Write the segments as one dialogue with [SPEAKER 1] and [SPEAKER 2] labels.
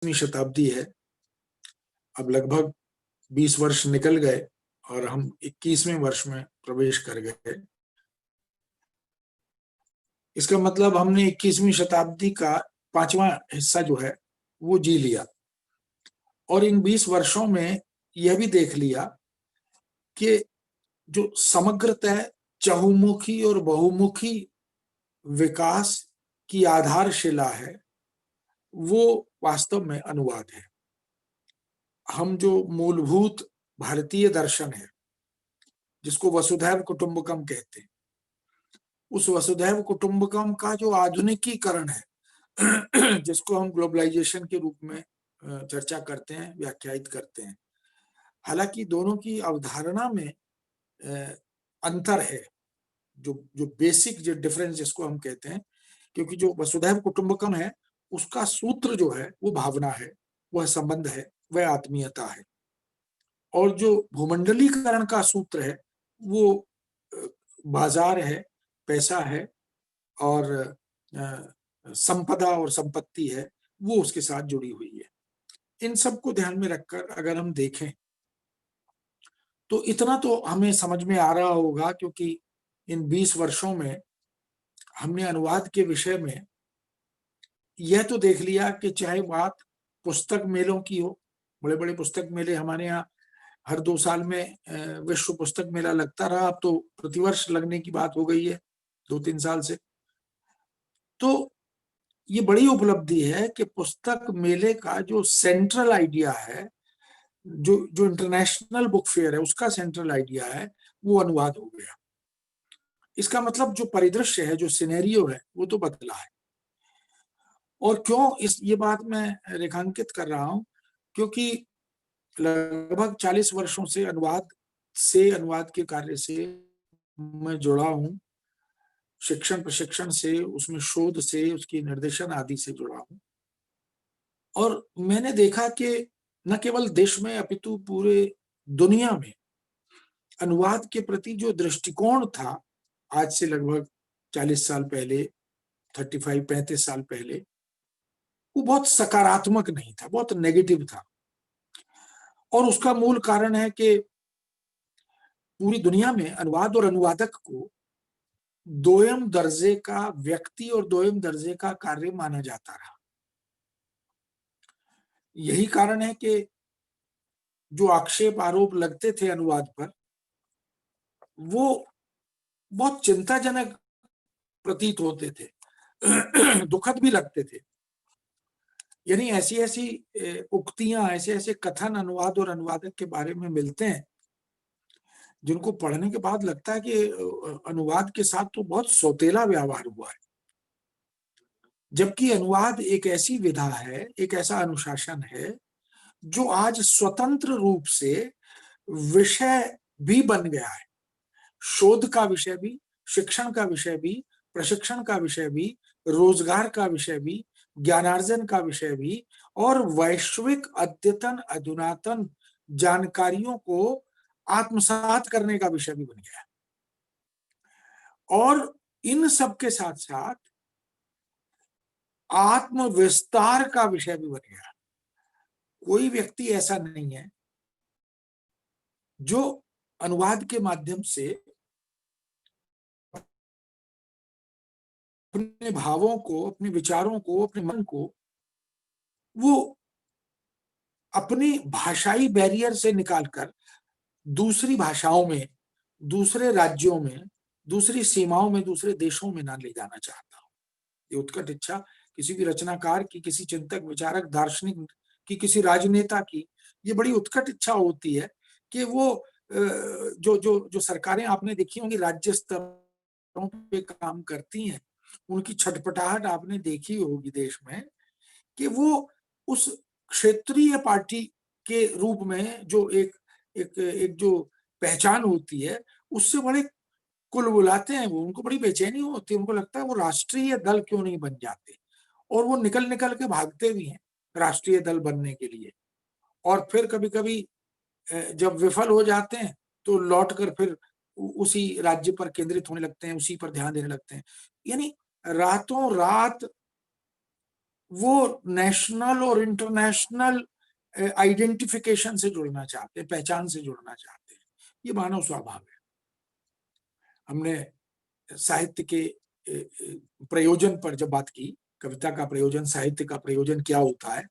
[SPEAKER 1] शताब्दी है। अब लगभग 20 वर्ष निकल गए और हम 21वें वर्ष में प्रवेश कर गए। इसका मतलब हमने 21वीं शताब्दी का 5वां हिस्सा जो है वो जी लिया और इन 20 वर्षों में यह भी देख लिया कि जो समग्रतः चहुमुखी और बहुमुखी विकास की आधारशिला है वो वास्तव में अनुवाद है। हम जो मूलभूत भारतीय दर्शन है जिसको वसुधैव कुटुंबकम कहते हैं, उस वसुधैव कुटुंबकम का जो आधुनिकीकरण है जिसको हम ग्लोबलाइजेशन के रूप में चर्चा करते हैं, व्याख्यायित करते हैं। हालांकि दोनों की अवधारणा में अंतर है, जो बेसिक जो डिफरेंस जिसको हम कहते हैं, क्योंकि जो वसुधैव कुटुंबकम है उसका सूत्र जो है वो भावना है, वह संबंध है, वह आत्मीयता है। और जो भूमंडलीकरण का सूत्र है वो बाजार है, पैसा है और संपदा और संपत्ति है, वो उसके साथ जुड़ी हुई है। इन सबको ध्यान में रखकर अगर हम देखें तो इतना तो हमें समझ में आ रहा होगा, क्योंकि इन 20 वर्षों में हमने अनुवाद के विषय में यह तो देख लिया कि चाहे बात पुस्तक मेलों की हो, बड़े बड़े पुस्तक मेले हमारे यहाँ हर 2 साल में विश्व पुस्तक मेला लगता रहा, अब तो प्रतिवर्ष लगने की बात हो गई है 2-3 साल से। तो ये बड़ी उपलब्धि है कि पुस्तक मेले का जो सेंट्रल आइडिया है, जो इंटरनेशनल बुक फेयर है उसका सेंट्रल आइडिया है, वो अनुवाद हो गया। इसका मतलब जो परिदृश्य है, जो सिनेरियो है, वो तो बदला है। और क्यों ये बात मैं रेखांकित कर रहा हूं, क्योंकि लगभग 40 वर्षों से अनुवाद के कार्य से मैं जुड़ा हूं, शिक्षण प्रशिक्षण से, उसमें शोध से, उसकी निर्देशन आदि से जुड़ा हूं। और मैंने देखा कि न केवल देश में अपितु पूरे दुनिया में अनुवाद के प्रति जो दृष्टिकोण था आज से लगभग 40 साल पहले, 35-35 साल पहले, वो बहुत सकारात्मक नहीं था, बहुत नेगेटिव था। और उसका मूल कारण है कि पूरी दुनिया में अनुवाद और अनुवादक को दोयम दर्जे का व्यक्ति और दोयम दर्जे का कार्य माना जाता रहा। यही कारण है कि जो आक्षेप आरोप लगते थे अनुवाद पर, वो बहुत चिंताजनक प्रतीत होते थे, दुखद भी लगते थे। यानी ऐसी ऐसी उक्तियां, ऐसे ऐसे कथन अनुवाद और अनुवादक के बारे में मिलते हैं जिनको पढ़ने के बाद लगता है कि अनुवाद के साथ तो बहुत सौतेला व्यवहार हुआ है। जबकि अनुवाद एक ऐसी विधा है, एक ऐसा अनुशासन है जो आज स्वतंत्र रूप से विषय भी बन गया है। शोध का विषय भी, शिक्षण का विषय भी, प्रशिक्षण का विषय भी, रोजगार का विषय भी, ज्ञानार्जन का विषय भी, और वैश्विक अद्यतन अधुनातन जानकारियों को आत्मसात करने का विषय भी बन गया है। और इन सब के साथ साथ आत्म विस्तार का विषय भी बन गया है। कोई व्यक्ति ऐसा नहीं है जो अनुवाद के माध्यम से अपने भावों को, अपने विचारों को, अपने मन को वो अपनी भाषाई बैरियर से निकालकर दूसरी भाषाओं में, दूसरे राज्यों में, दूसरी सीमाओं में, दूसरे देशों में ना ले जाना चाहता हूं। ये उत्कट इच्छा किसी भी रचनाकार की, किसी चिंतक, विचारक, दार्शनिक की, किसी राजनेता की, ये बड़ी उत्कट इच्छा होती है कि वो जो जो जो सरकारें आपने देखी होंगी राज्य स्तरों पे काम करती हैं, उनकी छटपटाहट आपने देखी होगी देश में, कि वो उस क्षेत्रीय पार्टी के रूप में जो एक जो पहचान होती है उससे बड़े कुलबुलाते हैं। वो, उनको बड़ी बेचैनी होती है, उनको लगता है वो राष्ट्रीय दल क्यों नहीं बन जाते, और वो निकल निकल के भागते भी हैं राष्ट्रीय दल बनने के लिए। और फिर कभी कभी जब विफल हो जाते हैं तो लौट कर फिर उसी राज्य पर केंद्रित होने लगते हैं, उसी पर ध्यान देने लगते हैं। यानी रातों रात वो नेशनल और इंटरनेशनल आइडेंटिफिकेशन से जुड़ना चाहते हैं, पहचान से जुड़ना चाहते हैं। ये मानव स्वभाव है। हमने साहित्य के प्रयोजन पर जब बात की, कविता का प्रयोजन, साहित्य का प्रयोजन क्या होता है,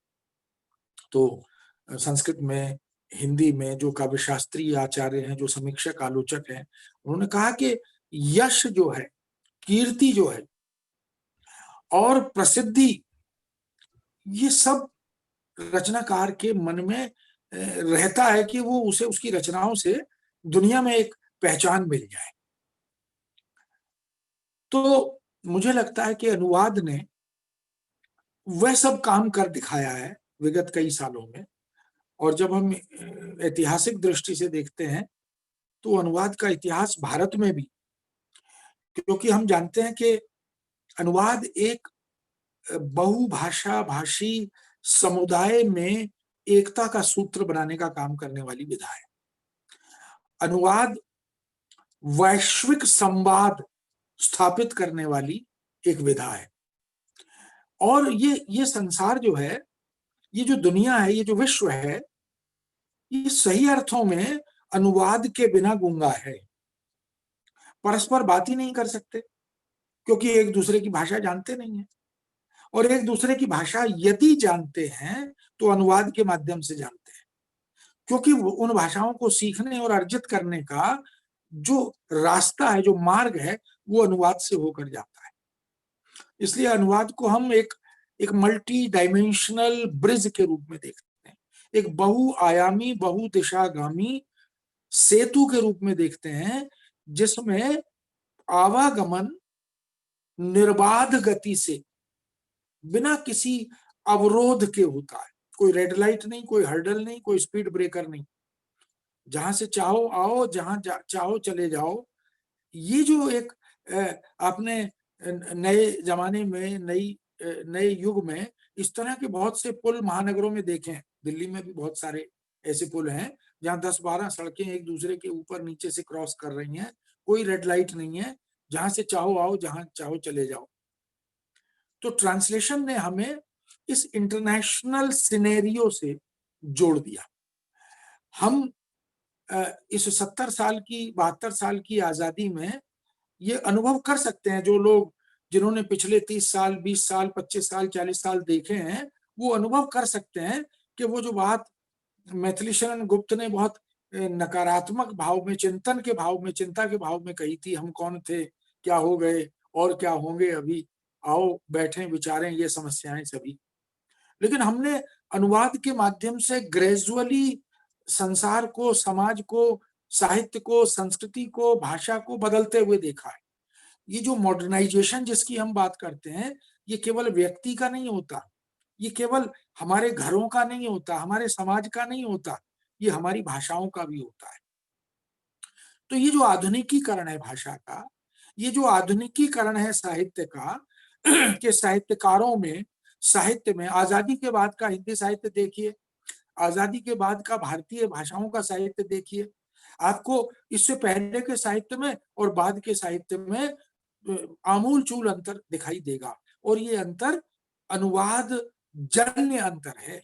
[SPEAKER 1] तो संस्कृत में, हिंदी में जो काव्य शास्त्री आचार्य हैं, जो समीक्षक आलोचक हैं, उन्होंने कहा कि यश जो है, कीर्ति जो है और प्रसिद्धि, ये सब रचनाकार के मन में रहता है कि वो उसे उसकी रचनाओं से दुनिया में एक पहचान मिल जाए। तो मुझे लगता है कि अनुवाद ने वह सब काम कर दिखाया है विगत कई सालों में। और जब हम ऐतिहासिक दृष्टि से देखते हैं तो अनुवाद का इतिहास भारत में भी, क्योंकि हम जानते हैं कि अनुवाद एक बहुभाषा भाषी समुदाय में एकता का सूत्र बनाने का काम करने वाली विधा है। अनुवाद वैश्विक संवाद स्थापित करने वाली एक विधा है। और ये संसार जो है, ये जो दुनिया है, ये जो विश्व है, ये सही अर्थों में अनुवाद के बिना गूंगा है। परस्पर बात ही नहीं कर सकते क्योंकि एक दूसरे की भाषा जानते नहीं है। और एक दूसरे की भाषा यदि जानते हैं तो अनुवाद के माध्यम से जानते हैं, क्योंकि उन भाषाओं को सीखने और अर्जित करने का जो रास्ता है, जो मार्ग है, वो अनुवाद से होकर जाता है। इसलिए अनुवाद को हम एक मल्टी डायमेंशनल ब्रिज के रूप में देखते हैं, एक बहुआयामी बहुदिशागामी सेतु के रूप में देखते हैं, जिसमें आवागमन निर्बाध गति से बिना किसी अवरोध के होता है। कोई रेड लाइट नहीं, कोई हर्डल नहीं, कोई स्पीड ब्रेकर नहीं, जहां से चाहो आओ, जहां चाहो चले जाओ। ये जो एक आपने नए जमाने में, नए युग में इस तरह के बहुत से पुल महानगरों में देखे हैं। दिल्ली में भी बहुत सारे ऐसे पुल हैं जहां 10-12 सड़कें एक दूसरे के ऊपर नीचे से क्रॉस कर रही हैं, कोई रेड लाइट नहीं है, जहां से चाहो आओ, जहां चाहो चले जाओ। तो ट्रांसलेशन ने हमें इस इंटरनेशनल सिनेरियो से जोड़ दिया। हम इस 70 साल की, 72 साल की आजादी में ये अनुभव कर सकते हैं, जो लोग जिन्होंने पिछले 30 साल, 20 साल, 25 साल, 40 साल देखे हैं, वो अनुभव कर सकते हैं कि वो जो बात मैथिली शरण गुप्त ने बहुत नकारात्मक भाव में, चिंतन के भाव में, चिंता के भाव में कही थी, हम कौन थे, क्या हो गए और क्या होंगे अभी, आओ बैठे विचारें ये समस्याएं सभी। लेकिन हमने अनुवाद के माध्यम से ग्रेजुअली संसार को, समाज को, साहित्य को, संस्कृति को, भाषा को बदलते हुए देखा है। ये जो मॉडर्नाइजेशन जिसकी हम बात करते हैं, ये केवल व्यक्ति का नहीं होता, ये केवल हमारे घरों का नहीं होता, हमारे समाज का नहीं होता, ये हमारी भाषाओं का भी होता है। तो ये जो आधुनिकीकरण है भाषा का, ये जो आधुनिकीकरण है साहित्य का, कि साहित्यकारों में, साहित्य में आजादी के बाद का हिंदी साहित्य देखिए, आजादी के बाद का भारतीय भाषाओं का साहित्य देखिए, आपको इससे पहले के साहित्य में और बाद के साहित्य में आमूल चूल अंतर दिखाई देगा। और ये अंतर अनुवाद जन्य अंतर है,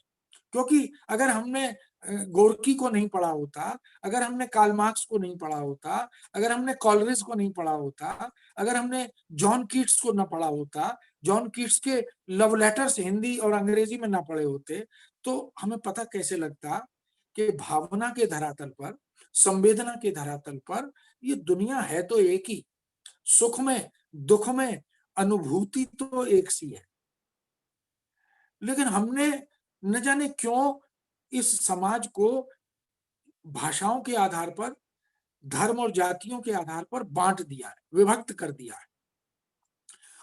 [SPEAKER 1] क्योंकि अगर हमने गोर्की को नहीं पढ़ा होता, अगर हमने कार्ल मार्क्स को नहीं पढ़ा होता, अगर हमने कॉलरिज को नहीं पढ़ा होता, अगर हमने जॉन कीट्स को ना पढ़ा होता, जॉन कीट्स के लव लेटर्स हिंदी और अंग्रेजी में ना पढ़े होते, तो हमें पता कैसे लगता कि भावना के धरातल पर, संवेदना के धरातल पर ये दुनिया है तो एक ही, सुख में दुख में अनुभूति तो एक सी है। लेकिन हमने न जाने क्यों इस समाज को भाषाओं के आधार पर, धर्म और जातियों के आधार पर बांट दिया है, विभक्त कर दिया है।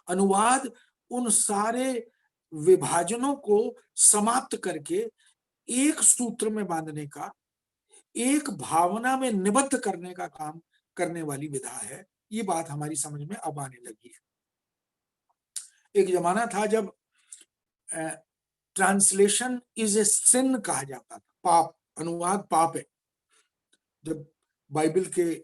[SPEAKER 1] अनुवाद उन सारे विभाजनों को समाप्त करके एक सूत्र में बांधने का, एक भावना में निबद्ध करने का काम करने वाली विधा है। ये बात हमारी समझ में अब आने लगी है। एक जमाना था जब ट्रांसलेशन इज ए सिन कहा जाता था, पाप, अनुवाद पाप है। जब बाइबल के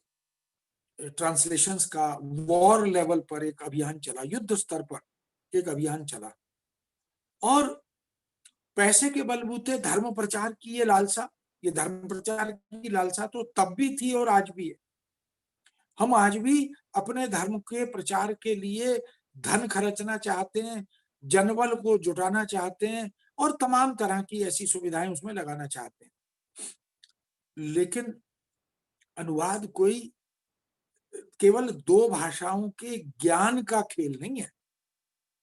[SPEAKER 1] ट्रांसलेशंस का वॉर लेवल पर एक अभियान चला, युद्ध स्तर पर एक अभियान चला, और पैसे के बलबूते धर्म प्रचार की ये लालसा, ये धर्म प्रचार की लालसा तो तब भी थी और आज भी है। हम आज भी अपने धर्म के प्रचार के लिए धन खर्चना चाहते हैं, जनबल को जुटाना चाहते हैं और तमाम तरह की ऐसी सुविधाएं उसमें लगाना चाहते हैं। लेकिन अनुवाद कोई केवल दो भाषाओं के ज्ञान का खेल नहीं है।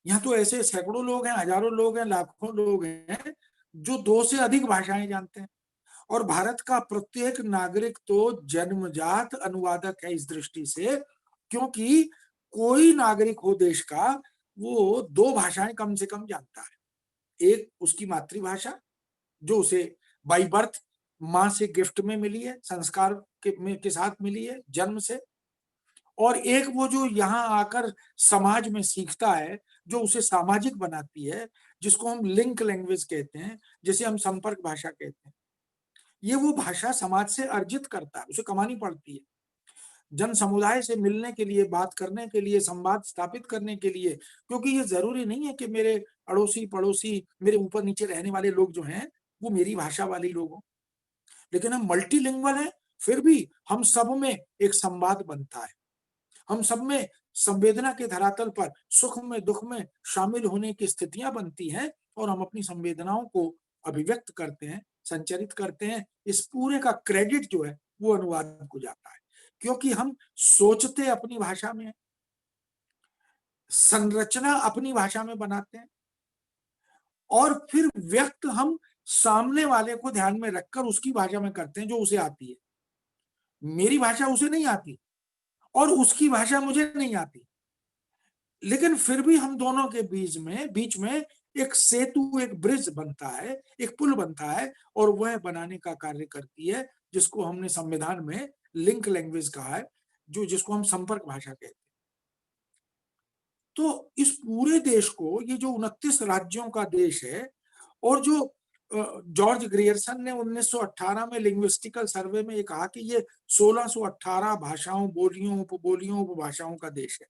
[SPEAKER 1] यहाँ तो ऐसे सैकड़ों लोग हैं, हजारों लोग हैं, लाखों लोग हैं जो दो से अधिक भाषाएं जानते हैं। और भारत का प्रत्येक नागरिक तो जन्मजात अनुवादक है इस दृष्टि से, क्योंकि कोई नागरिक हो देश का वो दो भाषाएं कम से कम जानता है। एक उसकी मातृभाषा जो उसे बाई बर्थ माँ से गिफ्ट में मिली है, संस्कार के साथ मिली है जन्म से, और एक वो जो यहाँ आकर समाज में सीखता है, जो उसे सामाजिक बनाती है, जिसको हम लिंक लैंग्वेज कहते हैं, जिसे हम संपर्क भाषा कहते हैं। ये वो भाषा समाज से अर्जित करता है, उसे कमानी पड़ती है जन समुदाय से मिलने के लिए, बात करने के लिए, संवाद स्थापित करने के लिए। क्योंकि ये जरूरी नहीं है कि मेरे अड़ोसी पड़ोसी, मेरे ऊपर नीचे रहने वाले लोग जो हैं वो मेरी भाषा वाले लोग हों, लेकिन हम मल्टीलिंगुअल हैं, फिर भी हम सब में एक संवाद बनता है। हम सब में संवेदना के धरातल पर सुख में दुख में शामिल होने की स्थितियां बनती हैं और हम अपनी संवेदनाओं को अभिव्यक्त करते हैं, संचरित करते हैं। इस पूरे का क्रेडिट जो है वो अनुवाद को जाता है, क्योंकि हम सोचते अपनी भाषा में, संरचना अपनी भाषा में बनाते हैं और फिर व्यक्त हम सामने वाले को ध्यान में रखकर उसकी भाषा में करते हैं जो उसे आती है। मेरी भाषा उसे नहीं आती और उसकी भाषा मुझे नहीं आती, लेकिन फिर भी हम दोनों के बीच में एक सेतु, एक ब्रिज बनता है, एक पुल बनता है और वह बनाने का कार्य करती है, जिसको हमने संविधान में लिंक लैंग्वेज कहा है, जिसको हम संपर्क भाषा कहते हैं। तो इस पूरे देश को, ये जो 29 राज्यों का देश है, और जो जॉर्ज ग्रियर्सन ने 1918 में लिंग्विस्टिकल सर्वे में ये कहा कि ये 1618 भाषाओं, बोलियों, उपबोलियों, उपभाषाओं का देश है।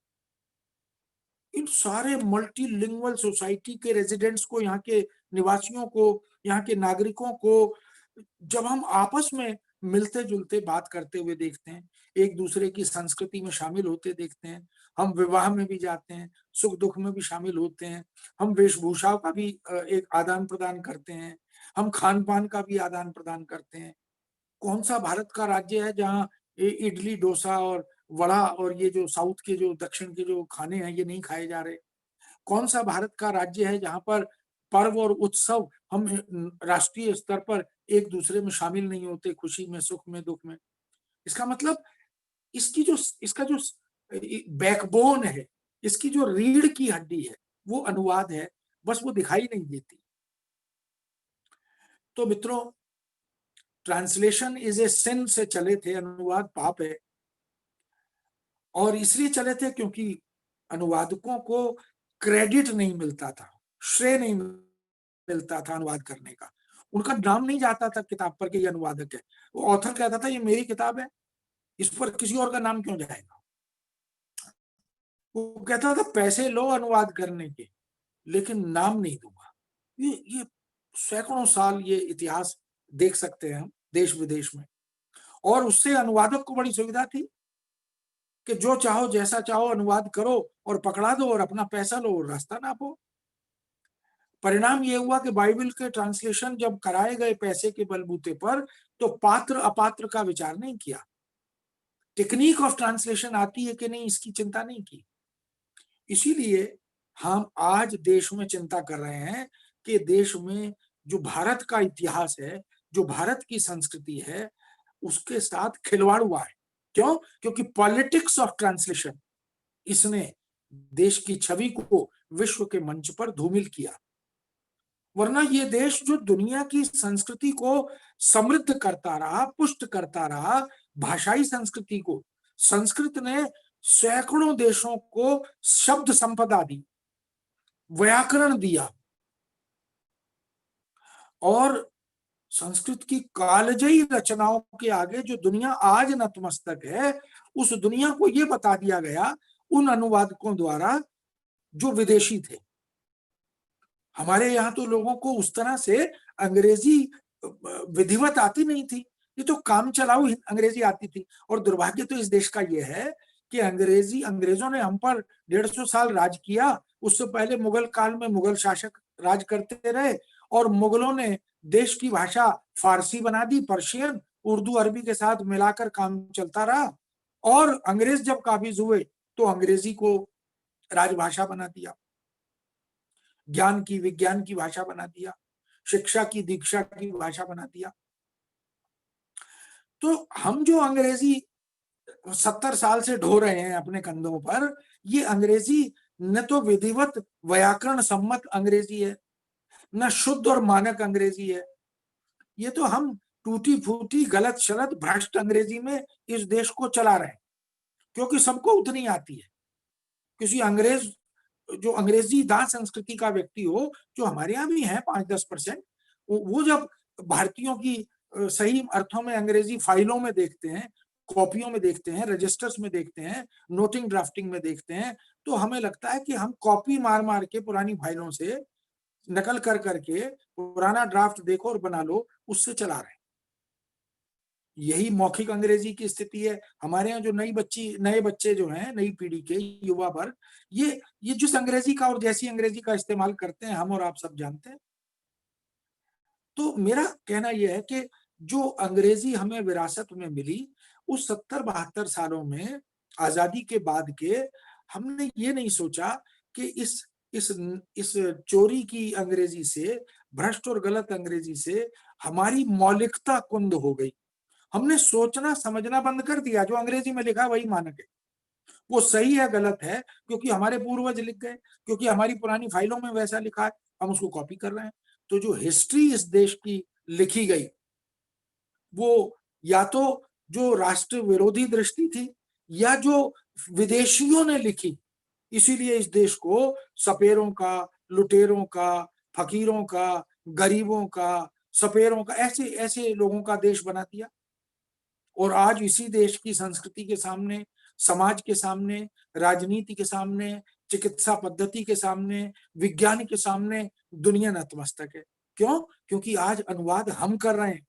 [SPEAKER 1] इन सारे मल्टीलिंगुअल सोसाइटी के रेजिडेंट्स को, यहाँ के निवासियों को, यहाँ के नागरिकों को जब हम आपस में मिलते जुलते बात करते हुए देखते हैं, एक दूसरे की संस्कृति में शामिल होते देखते हैं, हम विवाह में भी जाते हैं, सुख दुख में भी शामिल होते हैं, हम वेशभूषा का भी एक आदान प्रदान करते हैं, हम खान पान का भी आदान प्रदान करते हैं। कौन सा भारत का राज्य है जहाँ इडली डोसा और वड़ा और ये जो साउथ के, जो दक्षिण के जो खाने हैं, ये नहीं खाए जा रहे? कौन सा भारत का राज्य है जहां पर पर्व और उत्सव हम राष्ट्रीय स्तर पर एक दूसरे में शामिल नहीं होते, खुशी में, सुख में, दुख में? इसका मतलब इसका जो बैकबोन है, इसकी जो रीढ़ की हड्डी है, वो अनुवाद है, बस वो दिखाई नहीं देती। तो मित्रों, ट्रांसलेशन इज ए सिन से चले थे, अनुवाद पाप है, और इसलिए चले थे क्योंकि अनुवादकों को क्रेडिट नहीं मिलता था, श्रेय नहीं मिलता था अनुवाद करने का। उनका नाम नहीं जाता था किताब पर कि ये अनुवादक है। वो ऑथर कहता था ये मेरी किताब है, इस पर किसी और का नाम क्यों जाएगा। वो कहता था पैसे लो अनुवाद करने के, लेकिन नाम नहीं दूंगा। ये सैकड़ों साल ये इतिहास देख सकते हैं हम देश विदेश में। और उससे अनुवादक को बड़ी सुविधा थी कि जो चाहो जैसा चाहो अनुवाद करो और पकड़ा दो और अपना पैसा लो और रास्ता नापो। परिणाम ये हुआ कि बाइबल के ट्रांसलेशन जब कराए गए पैसे के बलबूते पर, तो पात्र अपात्र का विचार नहीं किया, टेक्निक ऑफ ट्रांसलेशन आती है कि नहीं इसकी चिंता नहीं की। इसीलिए हम आज देश में चिंता कर रहे हैं कि देश में जो भारत का इतिहास है, जो भारत की संस्कृति है, उसके साथ खिलवाड़ हुआ है। क्यों? क्योंकि पॉलिटिक्स ऑफ ट्रांसलेशन, इसने देश की छवि को विश्व के मंच पर धूमिल किया। वरना ये देश जो दुनिया की संस्कृति को समृद्ध करता रहा, पुष्ट करता रहा, भाषाई संस्कृति को, संस्कृत ने सैकड़ों देशों को शब्द संपदा दी, व्याकरण दिया, और संस्कृत की कालजयी रचनाओं के आगे जो दुनिया आज नतमस्तक है, उस दुनिया को ये बता दिया गया उन अनुवादकों द्वारा जो विदेशी थे। हमारे यहाँ तो लोगों को उस तरह से अंग्रेजी विधिवत आती नहीं थी, ये तो काम चलाऊ अंग्रेजी आती थी। और दुर्भाग्य तो इस देश का ये है कि अंग्रेजों ने हम पर 150 साल राज किया। उससे पहले मुगल काल में मुगल शासक राज करते रहे, और मुगलों ने देश की भाषा फारसी बना दी, पर्शियन, उर्दू, अरबी के साथ मिलाकर काम चलता रहा। और अंग्रेज जब काबिज हुए तो अंग्रेजी को राजभाषा बना दिया, ज्ञान की, विज्ञान की भाषा बना दिया, शिक्षा की, दीक्षा की भाषा बना दिया। तो हम जो अंग्रेजी 70 साल से ढो रहे हैं अपने कंधों पर, ये अंग्रेजी न तो विधिवत व्याकरण सम्मत अंग्रेजी है, न शुद्ध और मानक अंग्रेजी है। ये तो हम टूटी फूटी, गलत शलत, भ्रष्ट अंग्रेजी में इस देश को चला रहे हैं, क्योंकि सबको उतनी आती है। किसी अंग्रेज, जो अंग्रेजी दास संस्कृति का व्यक्ति हो, जो हमारे यहाँ भी है 5-10%, वो जब भारतीयों की सही अर्थों में अंग्रेजी फाइलों में देखते हैं, कॉपियों में देखते हैं, रजिस्टर्स में देखते हैं, नोटिंग ड्राफ्टिंग में देखते हैं, तो हमें लगता है कि हम कॉपी मार मार के पुरानी फाइलों से नकल कर करके पुराना ड्राफ्ट देखो और बना लो, उससे चला रहे हैं। यही मौखिक अंग्रेजी की स्थिति है हमारे यहाँ। जो नए बच्चे जो हैं, नई पीढ़ी के युवा वर्ग, ये जिस अंग्रेजी का और जैसी अंग्रेजी का इस्तेमाल करते हैं, हम और आप सब जानते हैं। तो मेरा कहना यह है कि जो अंग्रेजी हमें विरासत में मिली, उस 70-72 सालों में, आजादी के बाद के, हमने ये नहीं सोचा कि इस चोरी की अंग्रेजी से, भ्रष्ट और गलत अंग्रेजी से हमारी मौलिकता कुंद हो गई। हमने सोचना समझना बंद कर दिया। जो अंग्रेजी में लिखा है वही मानक है, वो सही है गलत है क्योंकि हमारे पूर्वज लिख गए, क्योंकि हमारी पुरानी फाइलों में वैसा लिखा है, हम उसको कॉपी कर रहे हैं। तो जो हिस्ट्री इस देश की लिखी गई, वो या तो जो राष्ट्र विरोधी दृष्टि थी, या जो विदेशियों ने लिखी। इसीलिए इस देश को सपेरों का, लुटेरों का, फकीरों का, गरीबों का, सपेरों का, ऐसे ऐसे लोगों का देश बना दिया। और आज इसी देश की संस्कृति के सामने, समाज के सामने, राजनीति के सामने, चिकित्सा पद्धति के सामने, विज्ञान के सामने दुनिया नतमस्तक है। क्यों? क्योंकि आज अनुवाद हम कर रहे हैं।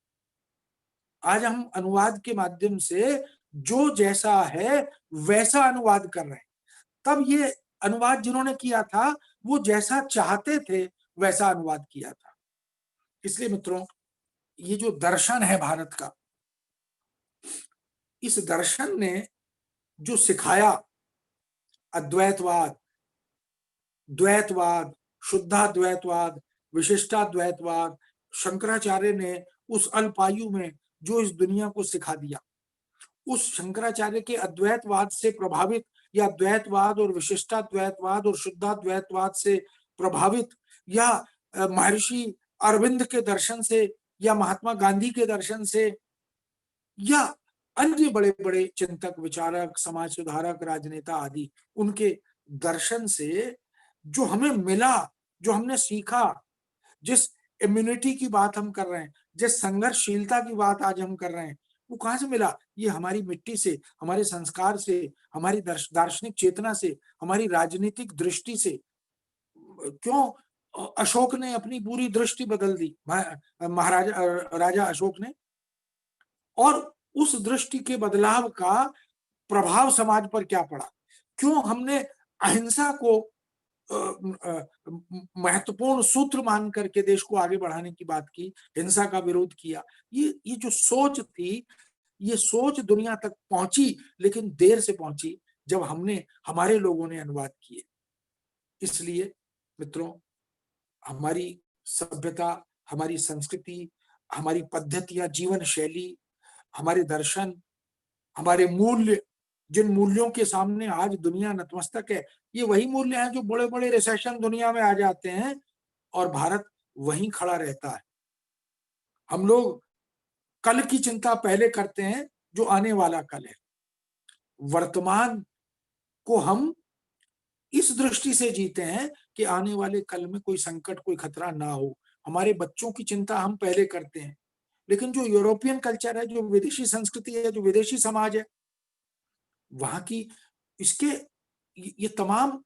[SPEAKER 1] आज हम अनुवाद के माध्यम से जो जैसा है वैसा अनुवाद कर रहे हैं। तब ये अनुवाद जिन्होंने किया था, वो जैसा चाहते थे वैसा अनुवाद किया था। इसलिए मित्रों, ये जो दर्शन है भारत का, इस दर्शन ने जो सिखाया, अद्वैतवाद, द्वैतवाद, शुद्धाद्वैतवाद, विशिष्टाद्वैतवाद, शंकराचार्य ने उस अल्पायु में जो इस दुनिया को सिखा दिया, उस शंकराचार्य के अद्वैतवाद से प्रभावित, या द्वैतवाद और विशिष्टाद्वैतवाद और शुद्धाद्वैतवाद से प्रभावित, या महर्षि अरविंद के दर्शन से, या महात्मा गांधी के दर्शन से, या अन्य बड़े बड़े चिंतक, विचारक, समाज सुधारक, राजनेता आदि, उनके दर्शन से जो हमें मिला, जो हमने सीखा, जिस इम्यूनिटी की बात हम कर रहे हैं, जिस संघर्षशीलता की बात आज हम कर रहे हैं, वो कहां से मिला? ये हमारी मिट्टी से, हमारे संस्कार से, हमारी दार्शनिक चेतना से, हमारी राजनीतिक दृष्टि से। क्यों? अशोक ने अपनी पूरी दृष्टि बदल दी, महाराजा राजा अशोक ने। और उस दृष्टि के बदलाव का प्रभाव समाज पर क्या पड़ा? क्यों हमने अहिंसा को महत्वपूर्ण सूत्र मान करके देश को आगे बढ़ाने की बात की, हिंसा का विरोध किया? ये जो सोच थी, ये सोच दुनिया तक पहुंची, लेकिन देर से पहुंची, जब हमारे लोगों ने अनुवाद किए। इसलिए मित्रों, हमारी सभ्यता, हमारी संस्कृति, हमारी पद्धतियां, जीवन शैली, हमारे दर्शन, हमारे मूल्य, जिन मूल्यों के सामने आज दुनिया नतमस्तक है, ये वही मूल्य हैं जो बड़े बड़े रिसेशन दुनिया में आ जाते हैं और भारत वहीं खड़ा रहता है। हम लोग कल की चिंता पहले करते हैं जो आने वाला कल है। वर्तमान को हम इस दृष्टि से जीते हैं कि आने वाले कल में कोई संकट, कोई खतरा ना हो। हमारे बच्चों की चिंता हम पहले करते हैं। लेकिन जो यूरोपियन कल्चर है, जो विदेशी संस्कृति है, जो विदेशी समाज है, वहां की इसके ये तमाम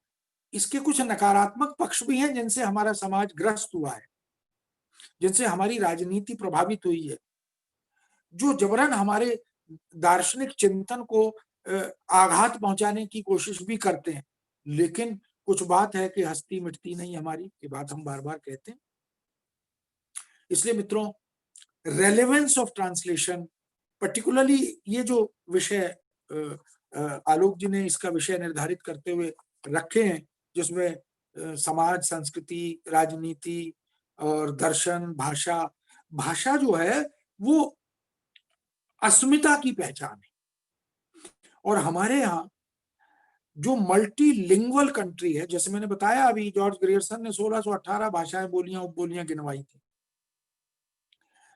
[SPEAKER 1] इसके कुछ नकारात्मक पक्ष भी हैं जिनसे हमारा समाज ग्रस्त हुआ है, जिनसे हमारी राजनीति प्रभावित हुई है, जो जबरन हमारे दार्शनिक चिंतन को आघात पहुंचाने की कोशिश भी करते हैं। लेकिन कुछ बात है कि हस्ती मिटती नहीं हमारी, ये बात हम बार बार कहते हैं। इसलिए मित्रों, रेलेवेंस ऑफ ट्रांसलेशन, पर्टिकुलरली ये जो विषय आलोक जी ने इसका विषय निर्धारित करते हुए रखे हैं, जिसमें समाज, संस्कृति, राजनीति और दर्शन, भाषा। भाषा जो है वो अस्मिता की पहचान है। और हमारे यहाँ जो मल्टीलिंगुअल कंट्री है, जैसे मैंने बताया अभी, जॉर्ज ग्रियर्सन ने 1618 भाषाएं, बोलियां, उपबोलियां गिनवाई थी।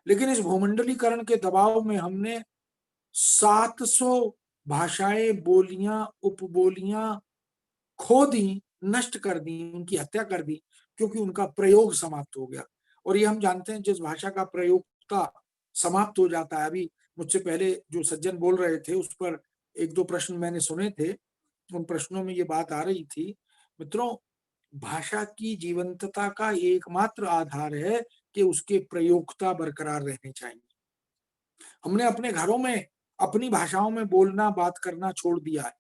[SPEAKER 1] लेकिन इस भूमंडलीकरण के दबाव में हमने 700 भाषाएं, बोलियां, उपबोलियां खो दी, नष्ट कर दी, उनकी हत्या कर दी, क्योंकि उनका प्रयोग समाप्त हो गया। और ये हम जानते हैं, जिस भाषा का प्रयोगता समाप्त हो जाता है, अभी मुझसे पहले जो सज्जन बोल रहे थे उस पर एक दो प्रश्न मैंने सुने थे, उन प्रश्नों में ये बात आ रही थी। मित्रों, भाषा की जीवंतता का एकमात्र आधार है कि उसके प्रयोक्ता बरकरार रहने चाहिए। हमने अपने घरों में अपनी भाषाओं में बोलना, बात करना छोड़ दिया है।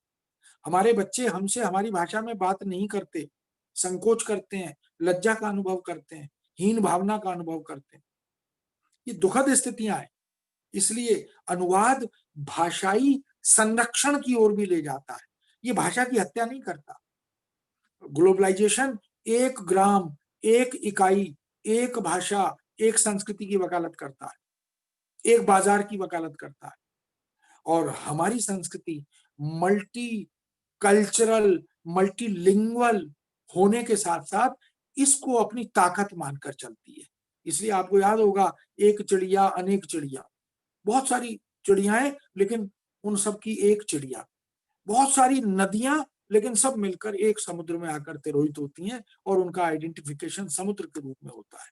[SPEAKER 1] हमारे बच्चे हमसे हमारी भाषा में बात नहीं करते, संकोच करते हैं, लज्जा का अनुभव करते हैं, हीन भावना का अनुभव करते हैं। ये दुखद स्थितियां हैं। इसलिए अनुवाद भाषाई संरक्षण की ओर भी ले जाता है, ये भाषा की हत्या नहीं करता। ग्लोबलाइजेशन एक ग्राम, एक इकाई, एक भाषा, एक संस्कृति की वकालत करता है, एक बाजार की वकालत करता है। और हमारी संस्कृति मल्टी कल्चरल, मल्टीलिंगुअल होने के साथ साथ इसको अपनी ताकत मानकर चलती है। इसलिए आपको याद होगा, एक चिड़िया अनेक चिड़िया, बहुत सारी चिड़ियाएं लेकिन उन सब की एक चिड़िया, बहुत सारी नदियां लेकिन सब मिलकर एक समुद्र में आकर तिरोहित होती हैं और उनका आइडेंटिफिकेशन समुद्र के रूप में होता है।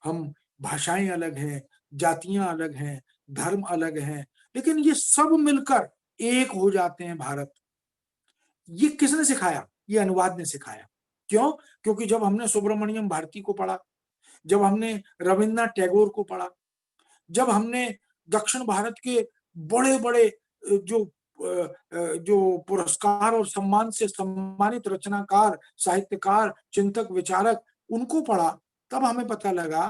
[SPEAKER 1] हम भाषाएं अलग हैं, जातियां अलग हैं, धर्म अलग हैं, लेकिन ये सब मिलकर एक हो जाते हैं भारत। ये किसने सिखाया? ये अनुवाद ने सिखाया। क्यों? क्योंकि जब हमने सुब्रमण्यम भारती को पढ़ा, जब हमने रविन्द्रनाथ टैगोर को पढ़ा, जब हमने दक्षिण भारत के बड़े बड़े जो पुरस्कार और सम्मान से सम्मानित रचनाकार, साहित्यकार, चिंतक, विचारक, उनको पढ़ा, तब हमें पता लगा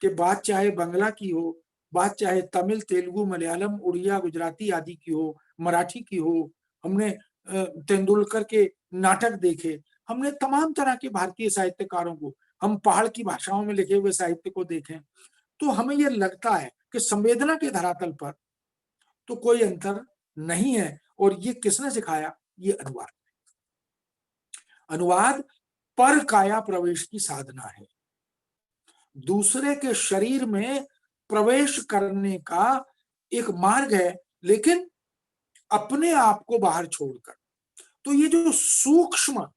[SPEAKER 1] कि बात चाहे बांग्ला की हो, बात चाहे तमिल, तेलुगु, मलयालम, उड़िया, गुजराती आदि की हो, मराठी की हो, हमने तेंदुलकर के नाटक देखे, हमने तमाम तरह के भारतीय साहित्यकारों को, हम पहाड़ की भाषाओं में लिखे हुए साहित्य को देखें, तो हमें यह लगता है कि संवेदना के धरातल पर तो कोई अंतर नहीं है। और ये किसने सिखाया? ये अनुवाद। अनुवाद पर काया प्रवेश की साधना है, दूसरे के शरीर में प्रवेश करने का एक मार्ग है, लेकिन अपने आप को बाहर छोड़कर। तो ये जो सूक्ष्म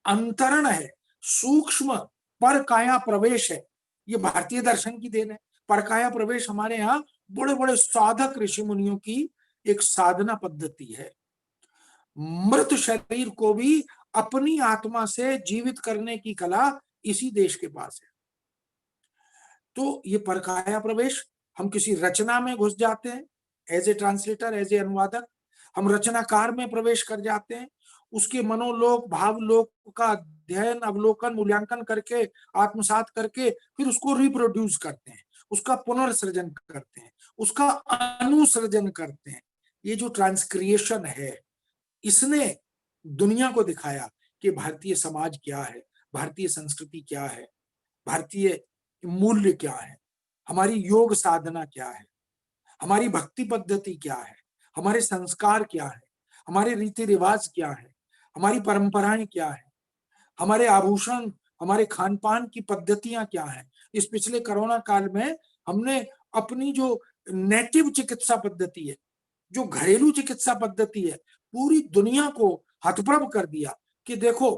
[SPEAKER 1] अंतरण है, सूक्ष्म पर काया प्रवेश है, ये भारतीय दर्शन की देन है। पर काया प्रवेश हमारे यहाँ बड़े बड़े साधक ऋषि मुनियों की एक साधना पद्धति है। मृत शरीर को भी अपनी आत्मा से जीवित करने की कला इसी देश के पास है। तो ये परकाया प्रवेश, हम किसी रचना में घुस जाते हैं as a translator, as a अनुवादक, हम रचनाकार में प्रवेश कर जाते हैं, उसके मनोलोक, भावलोक का अध्ययन, अवलोकन, मूल्यांकन करके, आत्मसात करके फिर उसको रिप्रोड्यूस करते हैं, उसका पुनर्सृजन करते हैं, उसका अनुसृजन करते हैं। ये जो ट्रांसक्रिएशन है, इसने दुनिया को दिखाया कि भारतीय समाज क्या है, भारतीय संस्कृति क्या है, भारतीय मूल्य क्या है, हमारी योग साधना क्या है, हमारी भक्ति पद्धति क्या है, हमारे संस्कार क्या है, हमारे रीति रिवाज क्या है, हमारी परंपराएं क्या है, हमारे आभूषण, हमारे खान पान की पद्धतियां क्या है। इस पिछले कोरोना काल में हमने अपनी जो नेटिव चिकित्सा पद्धति है, जो घरेलू चिकित्सा पद्धति है, पूरी दुनिया को हतप्रभ कर दिया कि देखो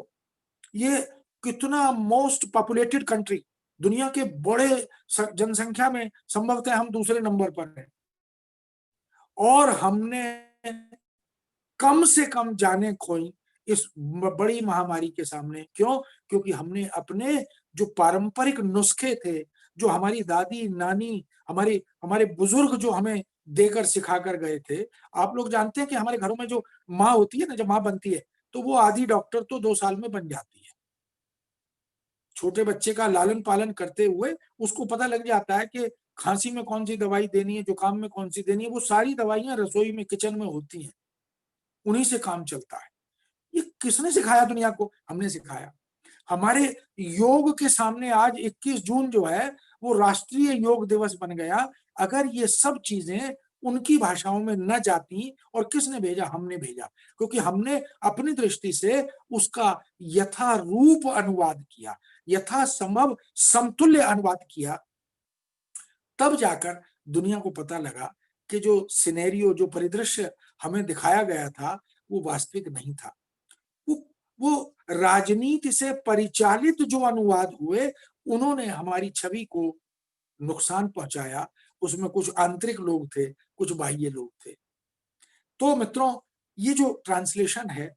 [SPEAKER 1] ये कितना मोस्ट पॉपुलेटेड कंट्री, दुनिया के बड़े जनसंख्या में संभवतः हम दूसरे नंबर पर हैं, और हमने कम से कम जाने खोई इस बड़ी महामारी के सामने। क्यों? क्योंकि हमने अपने जो पारंपरिक नुस्खे थे, जो हमारी दादी नानी, हमारे हमारे बुजुर्ग जो हमें देकर सिखा कर गए थे। आप लोग जानते हैं कि हमारे घरों में जो माँ होती है ना, जब माँ बनती है तो वो आधी डॉक्टर तो 2 साल में बन जाती है। छोटे बच्चे का लालन पालन करते हुए उसको पता लग जाता है कि खांसी में कौन सी दवाई देनी है, जुकाम में कौन सी देनी है। वो सारी दवाइयां रसोई में, किचन में होती हैं, उन्हीं से काम चलता है। ये किसने सिखाया दुनिया को? हमने सिखाया। हमारे योग के सामने आज 21 जून जो है वो राष्ट्रीय योग दिवस बन गया। अगर ये सब चीजें उनकी भाषाओं में न जाती, और किसने भेजा? हमने भेजा, क्योंकि हमने अपनी दृष्टि से उसका यथारूप अनुवाद किया, यथासंभव समतुल्य अनुवाद किया। तब जाकर दुनिया को पता लगा कि जो सिनेरियो, जो परिदृश्य हमें दिखाया गया था वो वास्तविक नहीं था। वो राजनीति से परिचालित जो अनुवाद हुए, उन्होंने हमारी छवि को नुकसान पहुंचाया। उसमें कुछ आंतरिक लोग थे, कुछ बाह्य लोग थे। तो मित्रों, ये जो ट्रांसलेशन है,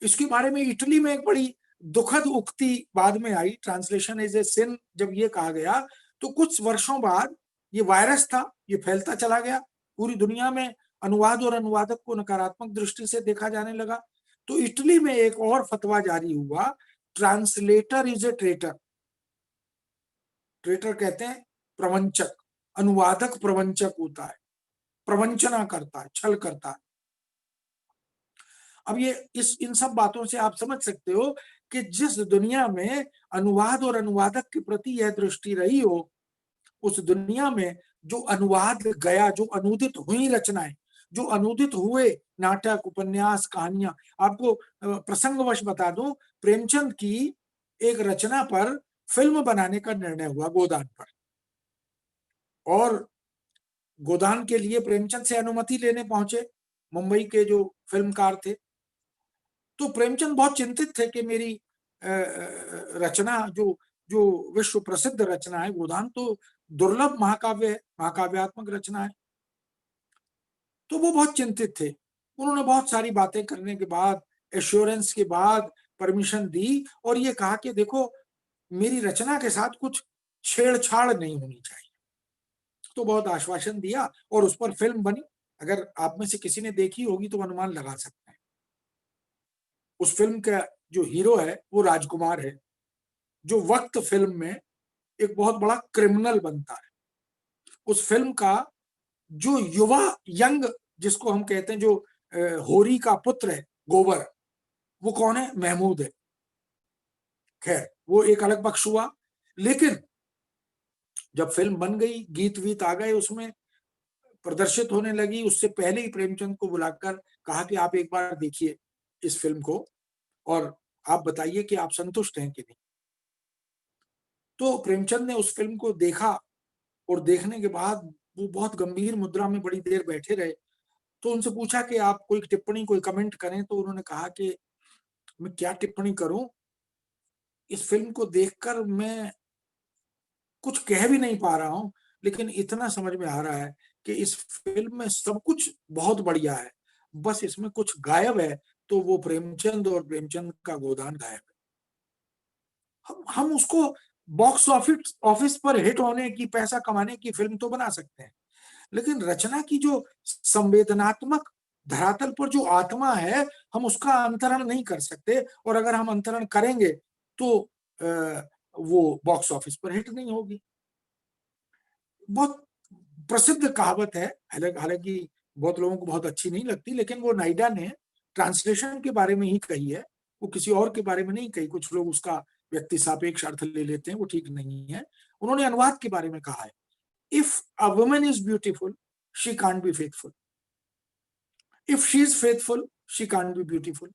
[SPEAKER 1] इसके बारे में इटली में एक बड़ी दुखद उक्ति बाद में आई। ट्रांसलेशन इज ए सिन जब ये कहा गया, तो कुछ वर्षों बाद ये वायरस था, ये फैलता चला गया पूरी दुनिया में। अनुवाद और अनुवादक को नकारात्मक दृष्टि से देखा जाने लगा। तो इटली में एक और फतवा जारी हुआ, translator is a traitor. Traitor कहते हैं प्रवंचक, अनुवादक प्रवंचक होता है, प्रवंचना करता है, छल करता है। अब ये इन सब बातों से आप समझ सकते हो कि जिस दुनिया में अनुवाद और अनुवादक के प्रति यह दृष्टि रही हो, उस दुनिया में जो अनुवाद गया, जो अनुदित हुई रचनाएं, जो अनुदित हुए नाटक, उपन्यास, कहानियां। आपको प्रसंगवश बता दूं, प्रेमचंद की एक रचना पर फिल्म बनाने का निर्णय हुआ, गोदान पर। और गोदान के लिए प्रेमचंद से अनुमति लेने पहुंचे मुंबई के जो फिल्मकार थे। तो प्रेमचंद बहुत चिंतित थे कि मेरी रचना, जो जो विश्व प्रसिद्ध रचना है गोदान, तो दुर्लभ महाकाव्य है, महाकाव्यात्मक रचना है। तो वो बहुत चिंतित थे। उन्होंने बहुत सारी बातें करने के बाद, एश्योरेंस के बाद परमिशन दी, और ये कहा कि देखो, मेरी रचना के साथ कुछ छेड़छाड़ नहीं होनी चाहिए। तो बहुत आश्वासन दिया और उस पर फिल्म बनी। अगर आप में से किसी ने देखी होगी तो अनुमान लगा सकते हैं। उस फिल्म का जो हीरो है वो राजकुमार है, जो वक्त फिल्म में एक बहुत बड़ा क्रिमिनल बनता है। उस फिल्म का जो युवा, यंग, जिसको हम कहते हैं, जो होरी का पुत्र है, गोबर, वो कौन है? महमूद है। खैर, वो एक अलग पक्ष हुआ। लेकिन जब फिल्म बन गई, गीत वीत आ गए, उसमें प्रदर्शित होने लगी, उससे पहले ही प्रेमचंद को बुलाकर कहा कि आप एक बार देखिए इस फिल्म को और आप बताइए कि आप संतुष्ट हैं कि नहीं। तो प्रेमचंद ने उस फिल्म को देखा, और देखने के बाद वो बहुत गंभीर मुद्रा में बड़ी देर बैठे रहे। तो उनसे पूछा कि आप कोई टिप्पणी, कोई कमेंट करें। तो उन्होंने कहा कि मैं क्या टिप्पणी करूं, इस फिल्म को देखकर मैं कुछ कह भी नहीं पा रहा हूं, लेकिन इतना समझ में आ रहा है कि इस फिल्म में सब कुछ बहुत बढ़िया है, बस इसमें कुछ गायब है, तो वो प्रेमचंद और प्रेमचंद का गोदान गायब है। हम उसको बॉक्स ऑफिस ऑफिस पर हिट होने की, पैसा कमाने की फिल्म तो बना सकते हैं, लेकिन रचना की जो संवेदनात्मक धरातल पर जो आत्मा है, हम उसका अंतरण नहीं कर सकते। और अगर हम अंतरण करेंगे तो वो बॉक्स ऑफिस पर हिट नहीं होगी। बहुत प्रसिद्ध कहावत है, हालांकि बहुत लोगों को बहुत अच्छी नहीं लगती, लेकिन वो नायडा ने ट्रांसलेशन के बारे में ही कही है, वो किसी और के बारे में नहीं कही। कुछ लोग उसका व्यक्ति सापेक्ष अर्थ ले लेते हैं, वो ठीक नहीं है। उन्होंने अनुवाद के बारे में कहा है, if a woman is beautiful, she can't be faithful. If she is faithful, she can't be beautiful.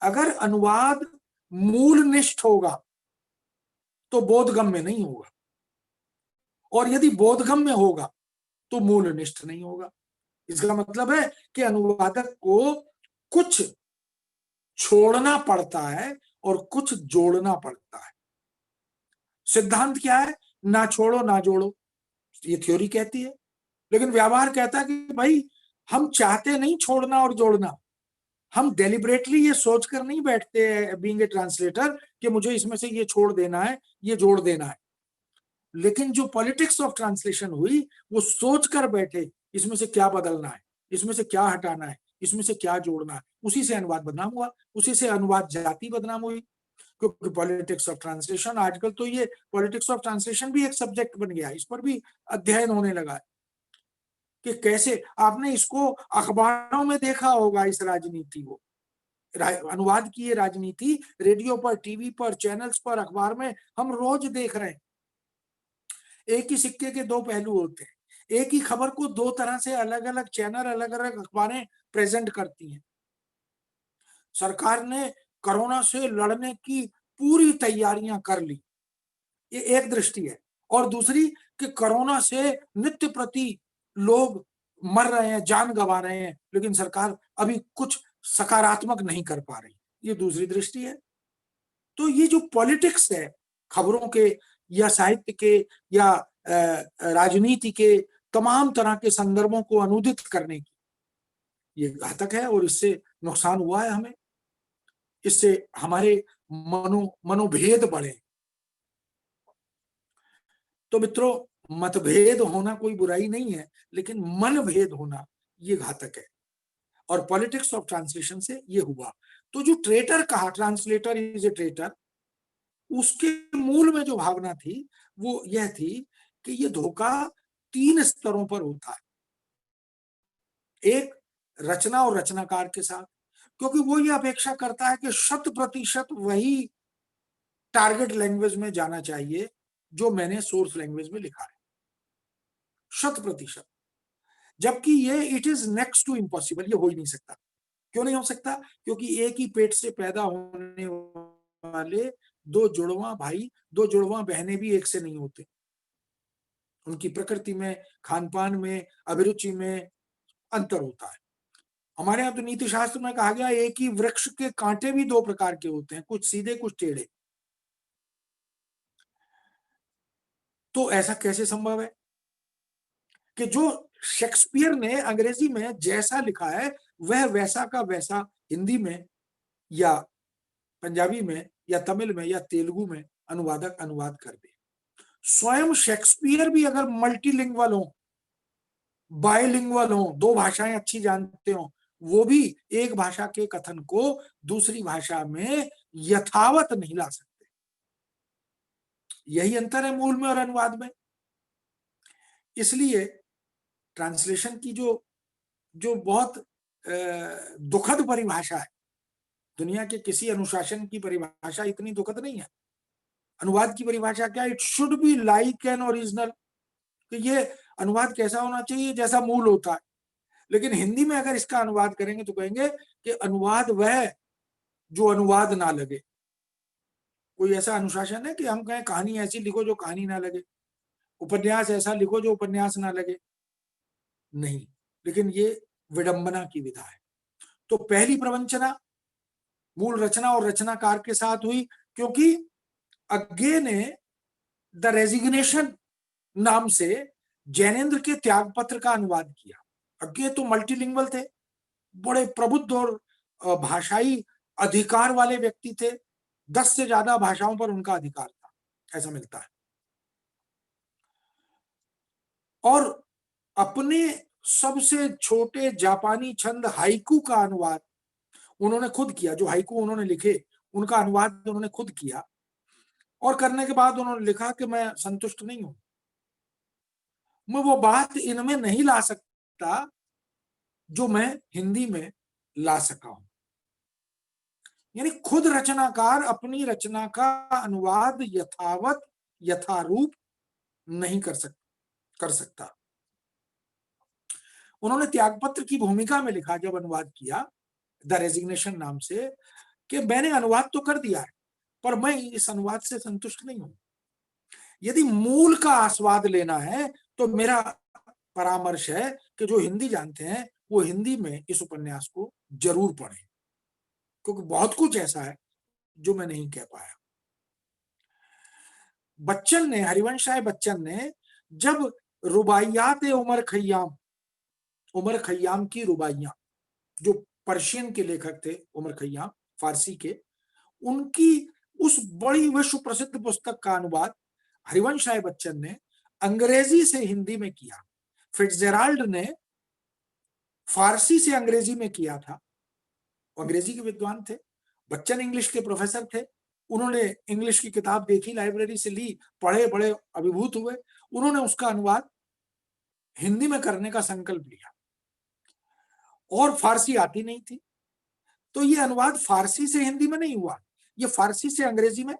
[SPEAKER 1] अगर अनुवाद मूलनिष्ठ होगा तो बोधगम्य नहीं होगा, और यदि बोधगम्य होगा तो मूलनिष्ठ नहीं होगा। इसका मतलब है कि अनुवादक को कुछ छोड़ना पड़ता है और कुछ जोड़ना पड़ता है। सिद्धांत क्या है? ना छोड़ो ना जोड़ो, ये थ्योरी कहती है। लेकिन व्यवहार कहता है कि भाई, हम चाहते नहीं छोड़ना और जोड़ना, हम डेलिबरेटली ये सोचकर नहीं बैठते हैं बीइंग ए ट्रांसलेटर कि मुझे इसमें से ये छोड़ देना है, ये जोड़ देना है। लेकिन जो पॉलिटिक्स ऑफ ट्रांसलेशन हुई, वो सोच कर बैठे इसमें से क्या बदलना है, इसमें से क्या हटाना है, इसमें से क्या जोड़ना है। उसी से अनुवाद बदनाम हुआ, उसी से अनुवाद जाति बदनाम हुई। क्योंकि पॉलिटिक्स ऑफ ट्रांसलेशन, आजकल तो ये पॉलिटिक्स ऑफ ट्रांसलेशन भी एक सब्जेक्ट बन गया है, इस पर भी अध्ययन होने लगा है कि कैसे। आपने इसको अखबारों में देखा होगा, इस राजनीति को, अनुवाद की ये राजनीति रेडियो पर, टीवी पर, चैनल्स पर, अखबार में हम रोज देख रहे हैं। एक ही सिक्के के दो पहलू होते हैं, एक ही खबर को दो तरह से अलग अलग चैनल, अलग अलग अखबारें प्रेजेंट करती हैं। सरकार ने कोरोना से लड़ने की पूरी तैयारियां कर ली, ये एक दृष्टि है। और दूसरी कि कोरोना से नित्य प्रति लोग मर रहे हैं, जान गंवा रहे हैं, लेकिन सरकार अभी कुछ सकारात्मक नहीं कर पा रही, ये दूसरी दृष्टि है। तो ये जो पॉलिटिक्स है खबरों के या साहित्य के या राजनीति के तमाम तरह के संदर्भों को अनुदित करने की, ये घातक है और इससे नुकसान हुआ है हमें। इससे हमारे मनोभेद बढ़े। तो मित्रों, मतभेद होना कोई बुराई नहीं है, लेकिन मनभेद होना ये घातक है। और पॉलिटिक्स ऑफ ट्रांसलेशन से ये हुआ। तो जो ट्रेटर कहा, ट्रांसलेटर इज ए ट्रेटर, उसके मूल में जो भावना थी वो यह थी कि ये धोखा 3 स्तरों पर होता है। एक, रचना और रचनाकार के साथ, क्योंकि वो ये अपेक्षा करता है कि 100% वही टारगेट लैंग्वेज में जाना चाहिए जो मैंने सोर्स लैंग्वेज में लिखा है, 100%। जबकि ये it is next to impossible, ये हो ही नहीं सकता। क्यों नहीं हो सकता? क्योंकि एक ही पेट से पैदा होने वाले दो जुड़वा भाई, दो जुड़वा बहनें भी एक से नहीं होते। उनकी प्रकृति में, खान पान में, अभिरुचि में अंतर होता है। हमारे यहाँ तो नीति शास्त्र में कहा गया एक ही वृक्ष के कांटे भी 2 प्रकार के होते हैं, कुछ सीधे कुछ टेढ़े। तो ऐसा कैसे संभव है कि जो शेक्सपियर ने अंग्रेजी में जैसा लिखा है वह वैसा का वैसा हिंदी में या पंजाबी में या तमिल में या तेलुगु में अनुवादक अनुवाद कर दे। स्वयं शेक्सपियर भी अगर मल्टीलिंगुअल हो, बायलिंगुअल हो, 2 भाषाएं अच्छी जानते हो, वो भी एक भाषा के कथन को दूसरी भाषा में यथावत नहीं ला सकते। यही अंतर है मूल में और अनुवाद में। इसलिए ट्रांसलेशन की जो जो बहुत दुखद परिभाषा है, दुनिया के किसी अनुशासन की परिभाषा इतनी दुखद नहीं है। अनुवाद की परिभाषा क्या है? It should be like an original, कि ये अनुवाद कैसा होना चाहिए जैसा मूल होता है। लेकिन हिंदी में अगर इसका अनुवाद करेंगे तो कहेंगे कि अनुवाद वह जो अनुवाद ना लगे। कोई ऐसा अनुशासन है कि हम कहें कहानी ऐसी लिखो जो कहानी ना लगे, उपन्यास ऐसा लिखो जो उपन्यास ना लगे? नहीं। लेकिन ये विडंबना की विधा है। तो पहली प्रवंचना मूल रचना और रचनाकार के साथ हुई, क्योंकि अज्ञे ने द रेजिग्नेशन नाम से जैनेन्द्र के त्यागपत्र का अनुवाद किया। अज्ञे तो मल्टीलिंगुअल थे, बड़े प्रबुद्ध और भाषाई अधिकार वाले व्यक्ति थे। 10 से ज्यादा भाषाओं पर उनका अधिकार था, ऐसा मिलता है। और अपने सबसे छोटे जापानी छंद हाइकू का अनुवाद उन्होंने खुद किया। जो हाइकू उन्होंने लिखे उनका अनुवाद उन्होंने खुद किया, और करने के बाद उन्होंने लिखा कि मैं संतुष्ट नहीं हूं, मैं वो बात इनमें नहीं ला सकता जो मैं हिंदी में ला सका हूं। यानी खुद रचनाकार अपनी रचना का अनुवाद यथावत यथारूप नहीं कर सकता। उन्होंने त्यागपत्र की भूमिका में लिखा जब अनुवाद किया द रेजिग्नेशन नाम से, कि मैंने अनुवाद तो कर दिया है पर मैं इस अनुवाद से संतुष्ट नहीं हूं। यदि मूल का आस्वाद लेना है तो मेरा परामर्श है कि जो हिंदी जानते हैं वो हिंदी में इस उपन्यास को जरूर पढ़ें, क्योंकि बहुत कुछ ऐसा है जो मैं नहीं कह पाया। बच्चन ने, हरिवंश राय बच्चन ने, जब रुबाइयात उमर खय्याम की रुबाइयां जो पर्शियन के लेखक थे उमर खैयाम, फारसी के, उनकी उस बड़ी विश्व प्रसिद्ध पुस्तक का अनुवाद हरिवंश राय बच्चन ने अंग्रेजी से हिंदी में किया। फिट्जजेराल्ड ने फारसी से अंग्रेजी में किया था, अंग्रेजी के विद्वान थे, बच्चन इंग्लिश के प्रोफेसर थे, उन्होंने इंग्लिश की किताब देखी, लाइब्रेरी से ली, पढ़े, बड़े अभिभूत हुए, उन्होंने उसका अनुवाद हिंदी में करने का संकल्प लिया, और फारसी आती नहीं थी, तो ये अनुवाद फारसी से हिंदी में नहीं हुआ, ये फारसी से अंग्रेजी में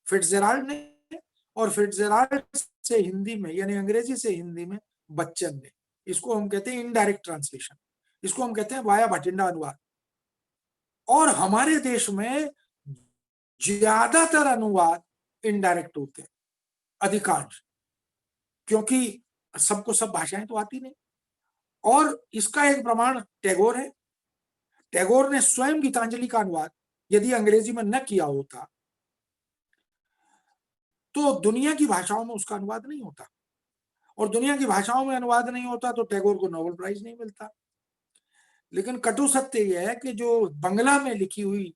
[SPEAKER 1] फिट्जजेराल्ड ने, और फिट्जजेराल्ड से हिंदी में, यानी अंग्रेजी से हिंदी में बच्चन ने। इसको हम कहते हैं इनडायरेक्ट ट्रांसलेशन, इसको हम कहते हैं वाया भटिंडा अनुवाद। और हमारे देश में ज्यादातर अनुवाद इनडायरेक्ट होते हैं, अधिकांश, क्योंकि सबको सब भाषाएं तो आती नहीं। और इसका एक प्रमाण टैगोर है। टैगोर ने स्वयं गीतांजलि का अनुवाद यदि अंग्रेजी में न किया होता तो दुनिया की भाषाओं में उसका अनुवाद नहीं होता, और दुनिया की भाषाओं में अनुवाद नहीं होता तो टैगोर को नोबेल प्राइज नहीं मिलता। लेकिन कटु सत्य यह है कि जो बंगला में लिखी हुई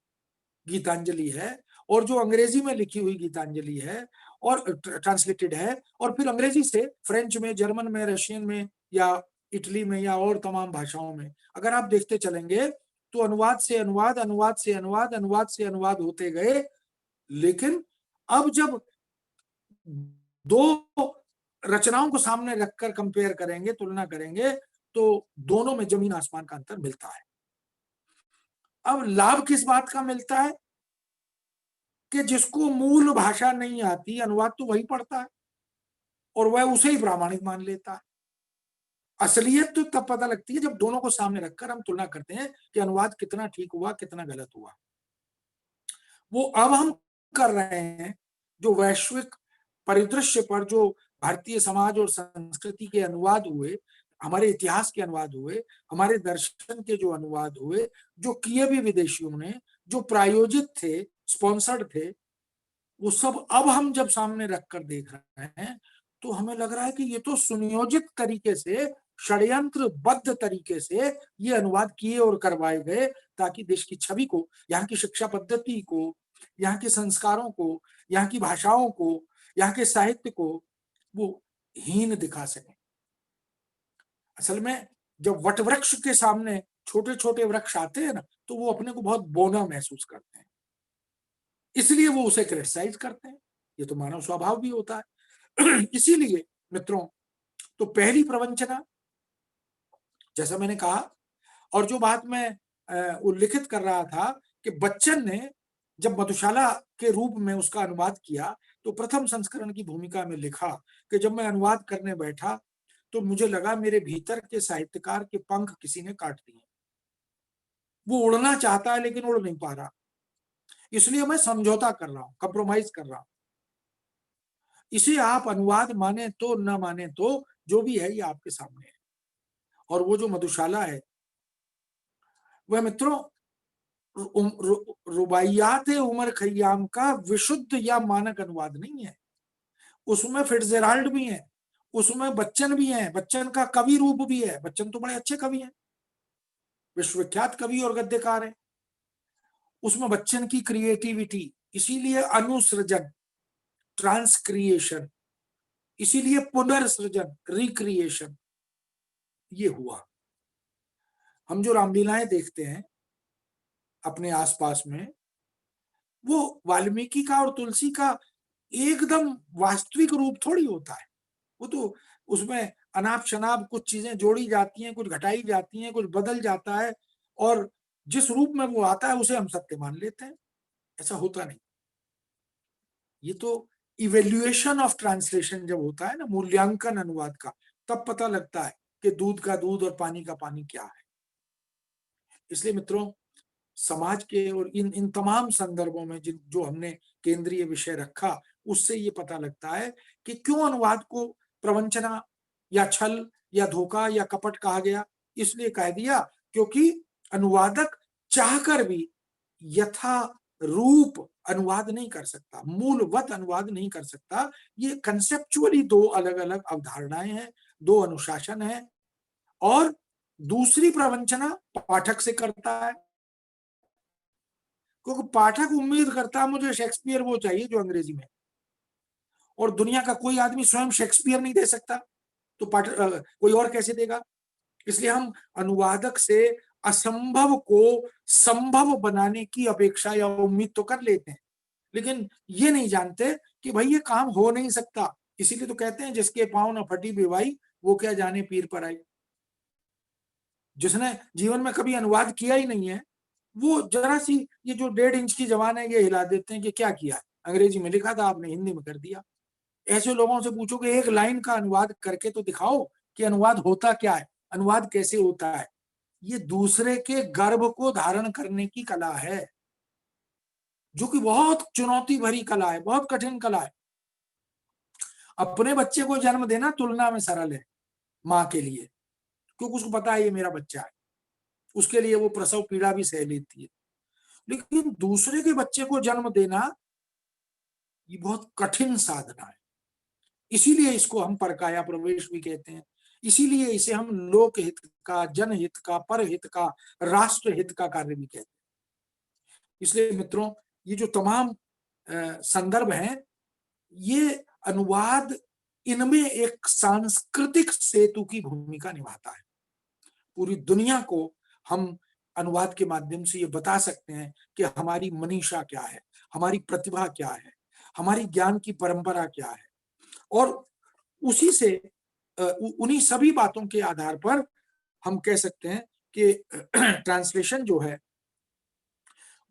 [SPEAKER 1] गीतांजलि है और जो अंग्रेजी में लिखी हुई गीतांजलि है और ट्रांसलेटेड है, और फिर अंग्रेजी से फ्रेंच में, जर्मन में, रशियन में, या इटली में, या और तमाम भाषाओं में अगर आप देखते चलेंगे तो अनुवाद से अनुवाद, अनुवाद से अनुवाद, अनुवाद से अनुवाद होते गए। लेकिन अब जब दो रचनाओं को सामने रखकर कंपेयर करेंगे, तुलना करेंगे, तो दोनों में जमीन आसमान का अंतर मिलता है। अब लाभ किस बात का मिलता है कि जिसको मूल भाषा नहीं आती, अनुवाद तो वही पढ़ता है और वह उसे ही प्रामाणिक मान लेता है। असलियत तो तब पता लगती है जब दोनों को सामने रखकर हम तुलना करते हैं कि अनुवाद कितना ठीक हुआ, कितना गलत हुआ। वो अब हम कर रहे हैं जो वैश्विक परिदृश्य पर जो भारतीय समाज और संस्कृति के अनुवाद हुए, हमारे इतिहास के अनुवाद हुए, हमारे दर्शन के जो अनुवाद हुए, जो किए भी विदेशियों ने, जो प्रायोजित थे, स्पॉन्सर्ड थे, वो सब अब हम जब सामने रखकर देख रहे हैं तो हमें लग रहा है कि ये तो सुनियोजित तरीके से, षड्यंत्रबद्ध तरीके से ये अनुवाद किए और करवाए गए ताकि देश की छवि को, यहाँ की शिक्षा पद्धति को, यहाँ के संस्कारों को, यहाँ की भाषाओं को, यहाँ के साहित्य को वो हीन दिखा सके। असल में जब वटवृक्ष के सामने छोटे छोटे वृक्ष आते हैं ना, तो वो अपने को बहुत बौना महसूस करते हैं, इसलिए वो उसे क्रिटिसाइज करते हैं। ये तो मानव स्वभाव भी होता है। इसीलिए मित्रों, तो पहली प्रवंचना, जैसा मैंने कहा, और जो बात मैं उल्लिखित कर रहा था कि बच्चन ने जब मधुशाला के रूप में उसका अनुवाद किया तो प्रथम संस्करण की भूमिका में लिखा कि जब मैं अनुवाद करने बैठा तो मुझे लगा मेरे भीतर के साहित्यकार के पंख किसी ने काट दिए। वो उड़ना चाहता है लेकिन उड़ नहीं पा रहा, इसलिए मैं समझौता कर रहा हूं, कंप्रोमाइज कर रहा हूं। इसे आप अनुवाद माने तो न माने तो, जो भी है ये आपके सामने है। और वो जो मधुशाला है वह मित्रों रुबाइयात उमर खैयाम का विशुद्ध या मानक अनुवाद नहीं है। उसमें फिट्जजेराल्ड भी है, उसमें बच्चन भी है, बच्चन का कवि रूप भी है, बच्चन तो बड़े अच्छे कवि हैं, विश्वविख्यात कवि और गद्यकार हैं। उसमें बच्चन की क्रिएटिविटी, इसीलिए अनुसृजन, ट्रांसक्रिएशन, इसीलिए पुनर्सृजन, रिक्रिएशन, ये हुआ। हम जो रामलीलाएं देखते हैं अपने आसपास में, वो वाल्मीकि का और तुलसी का एकदम वास्तविक रूप थोड़ी होता है। वो तो उसमें अनाप शनाप कुछ चीजें जोड़ी जाती हैं, कुछ घटाई जाती हैं, कुछ बदल जाता है, और जिस रूप में वो आता है उसे हम सत्य मान लेते हैं। ऐसा होता नहीं। ये तो इवेल्युएशन ऑफ ट्रांसलेशन जब होता है ना, मूल्यांकन अनुवाद का, तब पता लगता है कि दूध का दूध और पानी का पानी क्या है। इसलिए मित्रों, समाज के और इन तमाम संदर्भों में जो हमने केंद्रीय विषय रखा, उससे ये पता लगता है कि क्यों अनुवाद को प्रवंचना या छल या धोखा या कपट कहा गया। इसलिए कह दिया क्योंकि अनुवादक चाहकर भी यथा रूप अनुवाद नहीं कर सकता, मूलवत अनुवाद नहीं कर सकता। ये कंसेप्चुअली दो अलग अलग अवधारणाएं हैं, दो अनुशासन है, और दूसरी प्रवंचना पाठक से करता है, क्योंकि पाठक उम्मीद करता है मुझे शेक्सपियर वो चाहिए जो अंग्रेजी में, और दुनिया का कोई आदमी स्वयं शेक्सपियर नहीं दे सकता, तो पाठक कोई और कैसे देगा। इसलिए हम अनुवादक से असंभव को संभव बनाने की अपेक्षा या उम्मीद तो कर लेते हैं, लेकिन ये नहीं जानते कि भाई ये काम हो नहीं सकता। इसीलिए तो कहते हैं जिसके पांव न फटी बेवाई वो क्या जाने पीर पर आई। जिसने जीवन में कभी अनुवाद किया ही नहीं है, वो जरा सी ये जो 1.5 इंच की जबान है ये हिला देते हैं कि क्या किया, अंग्रेजी में लिखा था आपने हिंदी में कर दिया। ऐसे लोगों से पूछो कि एक लाइन का अनुवाद करके तो दिखाओ कि अनुवाद होता क्या है, अनुवाद कैसे होता है। ये दूसरे के गर्भ को धारण करने की कला है, जो कि बहुत चुनौती भरी कला है, बहुत कठिन कला है। अपने बच्चे को जन्म देना तुलना में सरल है माँ के लिए, क्योंकि उसको पता है ये मेरा बच्चा है, उसके लिए वो प्रसव पीड़ा भी सह लेती है। लेकिन दूसरे के बच्चे को जन्म देना ये बहुत कठिन साधना है। इसीलिए इसको हम परकाया प्रवेश भी कहते हैं, इसीलिए इसे हम लोकहित का, जनहित का, परहित का, राष्ट्र हित का कार्य भी कहते हैं। इसलिए मित्रों, ये जो तमाम संदर्भ हैं, ये अनुवाद इनमें एक सांस्कृतिक सेतु की भूमिका निभाता है। पूरी दुनिया को हम अनुवाद के माध्यम से ये बता सकते हैं कि हमारी मनीषा क्या है, हमारी प्रतिभा क्या है, हमारी ज्ञान की परंपरा क्या है, और उसी से उन्हीं सभी बातों के आधार पर हम कह सकते हैं कि ट्रांसलेशन जो है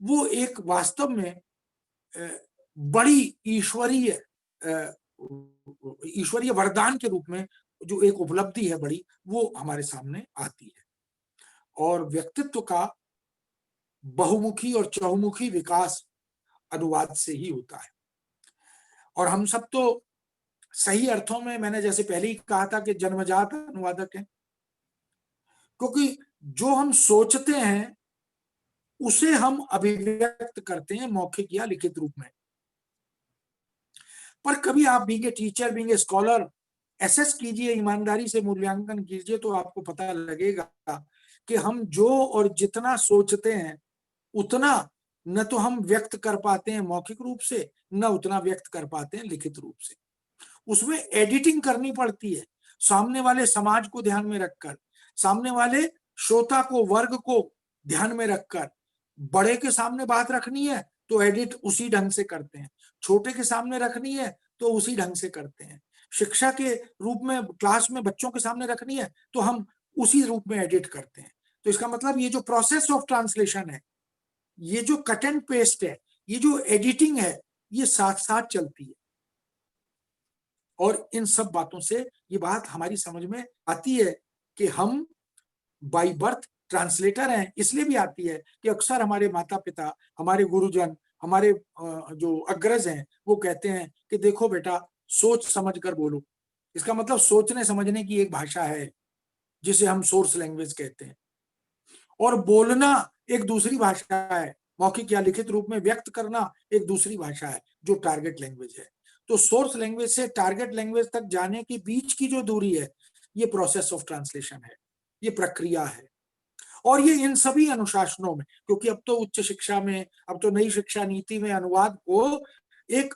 [SPEAKER 1] वो एक वास्तव में बड़ी ईश्वरीय वरदान के रूप में जो एक उपलब्धि है बड़ी, वो हमारे सामने आती है। और व्यक्तित्व का बहुमुखी और चहुमुखी विकास अनुवाद से ही होता है। और हम सब तो सही अर्थों में, मैंने जैसे पहले ही कहा था कि जन्मजात अनुवादक हैं, क्योंकि जो हम सोचते हैं उसे हम अभिव्यक्त करते हैं मौखिक या लिखित रूप में। पर कभी आप being a teacher, being a scholar assess कीजिए, ईमानदारी से मूल्यांकन कीजिए, तो आपको पता लगेगा कि हम जो और जितना सोचते हैं उतना न तो हम व्यक्त कर पाते हैं मौखिक रूप से, न उतना व्यक्त कर पाते हैं लिखित रूप से। उसमें एडिटिंग करनी पड़ती है, सामने वाले समाज को ध्यान में रखकर, सामने वाले श्रोता को, वर्ग को ध्यान में रखकर। बड़े के सामने बात रखनी है तो एडिट उसी ढंग से करते हैं, छोटे के सामने रखनी है तो उसी ढंग से करते हैं, शिक्षा के रूप में क्लास में बच्चों के सामने रखनी है तो हम उसी रूप में एडिट करते हैं। तो इसका मतलब ये जो प्रोसेस ऑफ ट्रांसलेशन है, ये जो कट एंड पेस्ट है, ये जो एडिटिंग है, ये साथ साथ चलती है। और इन सब बातों से ये बात हमारी समझ में आती है कि हम बाय बर्थ ट्रांसलेटर हैं। इसलिए भी आती है कि अक्सर हमारे माता पिता, हमारे गुरुजन, हमारे जो अग्रज हैं, वो कहते हैं कि देखो बेटा, सोच समझ कर बोलो। इसका मतलब सोचने समझने की एक भाषा है जिसे हम सोर्स लैंग्वेज कहते हैं, और बोलना एक दूसरी भाषा है, मौखिक या लिखित रूप में व्यक्त करना एक दूसरी भाषा है जो टारगेट लैंग्वेज है। तो सोर्स लैंग्वेज से टारगेट लैंग्वेज तक जाने के बीच की जो दूरी है, ये प्रोसेस ऑफ ट्रांसलेशन है, ये प्रक्रिया है। और ये इन सभी अनुशासनों में, क्योंकि अब तो उच्च शिक्षा में, अब तो नई शिक्षा नीति में अनुवाद को एक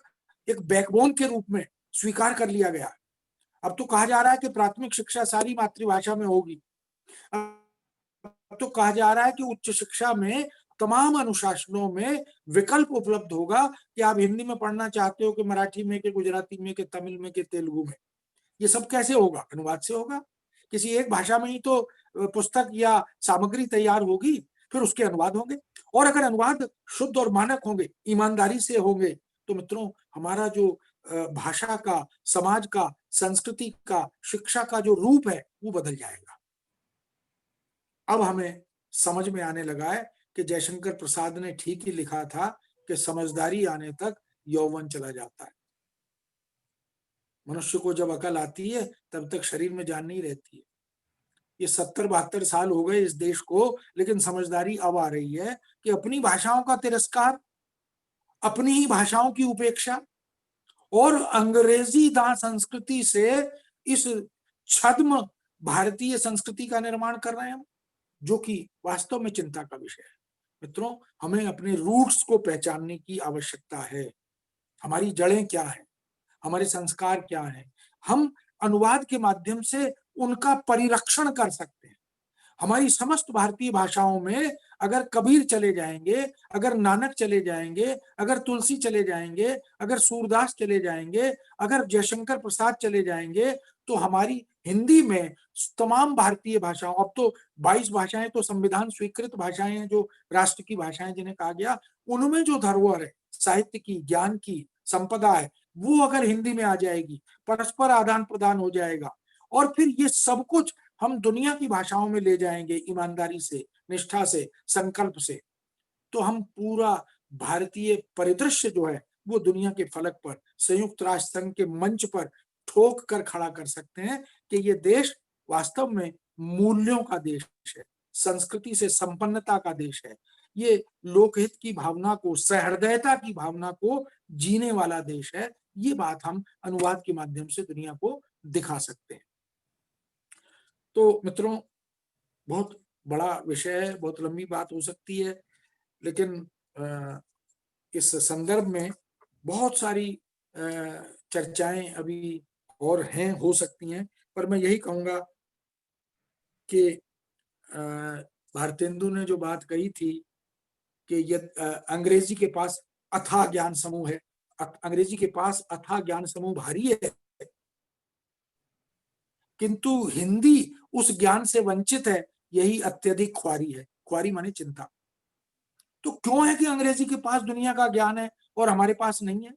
[SPEAKER 1] एक बैकबोन के रूप में स्वीकार कर लिया गया। अब तो कहा जा रहा है कि प्राथमिक शिक्षा सारी मातृभाषा में होगी। अब तो कहा जा रहा है कि उच्च शिक्षा में तमाम अनुशासनों में विकल्प उपलब्ध होगा कि आप हिंदी में पढ़ना चाहते हो कि मराठी में, कि गुजराती में, कि तमिल में, कि तेलुगु में। ये सब कैसे होगा? अनुवाद से होगा। किसी एक भाषा में ही तो पुस्तक या सामग्री तैयार होगी, फिर उसके अनुवाद होंगे। और अगर अनुवाद शुद्ध और मानक होंगे, ईमानदारी से होंगे, तो मित्रों हमारा जो भाषा का, समाज का, संस्कृति का, शिक्षा का जो रूप है वो बदल जाएगा। अब हमें समझ में आने लगा है कि जयशंकर प्रसाद ने ठीक ही लिखा था कि समझदारी आने तक यौवन चला जाता है। मनुष्य को जब अकल आती है तब तक शरीर में जान नहीं रहती है। ये 70-72 साल हो गए इस देश को, लेकिन समझदारी अब आ रही है कि अपनी भाषाओं का तिरस्कार, अपनी ही भाषाओं की उपेक्षा और अंग्रेजी दास संस्कृति से इस छद्म भारतीय संस्कृति का निर्माण कर रहे हैं हम, जो कि वास्तव में चिंता का विषय है। मित्रों, हमें अपने रूट्स को पहचानने की आवश्यकता है। हमारी जड़ें क्या हैं, हमारे संस्कार क्या हैं। हम अनुवाद के माध्यम से उनका परिरक्षण कर सकते हैं। हमारी समस्त भारतीय भाषाओं में अगर कबीर चले जाएंगे, अगर नानक चले जाएंगे, अगर तुलसी चले जाएंगे, अगर सूरदास चले जाएंगे, अगर जयशंकर प्रसाद चले जाएंगे, तो हमारी हिंदी में तमाम भारतीय भाषाओं, अब तो 22 भाषाएं तो संविधान स्वीकृत भाषाएं हैं, जो राष्ट्र की भाषाएं जिन्हें कहा गया, उनमें जो धरोहर है साहित्य की, ज्ञान की संपदा है, वो अगर हिंदी में आ जाएगी, परस्पर आदान प्रदान हो जाएगा, और फिर ये सब कुछ हम दुनिया की भाषाओं में ले जाएंगे ईमानदारी से, निष्ठा से, संकल्प से, तो हम पूरा भारतीय परिदृश्य जो है वो दुनिया के फलक पर, संयुक्त राष्ट्र संघ के मंच पर ठोक कर खड़ा कर सकते हैं कि ये देश वास्तव में मूल्यों का देश है, संस्कृति से संपन्नता का देश है, ये लोकहित की भावना को, सहृदयता की भावना को जीने वाला देश है। ये बात हम अनुवाद के माध्यम से दुनिया को दिखा सकते हैं। तो मित्रों, बहुत बड़ा विषय है, बहुत लंबी बात हो सकती है, लेकिन इस संदर्भ में बहुत सारी चर्चाएं अभी और हैं, हो सकती हैं, पर मैं यही कहूंगा कि भारतेंदु ने जो बात कही थी कि ये अंग्रेजी के पास अथाह ज्ञान समूह है, अंग्रेजी के पास अथाह ज्ञान समूह भारी है, किंतु हिंदी उस ज्ञान से वंचित है, यही अत्यधिक ख्वारी है। ख्वारी माने चिंता। तो क्यों है कि अंग्रेजी के पास दुनिया का ज्ञान है और हमारे पास नहीं है?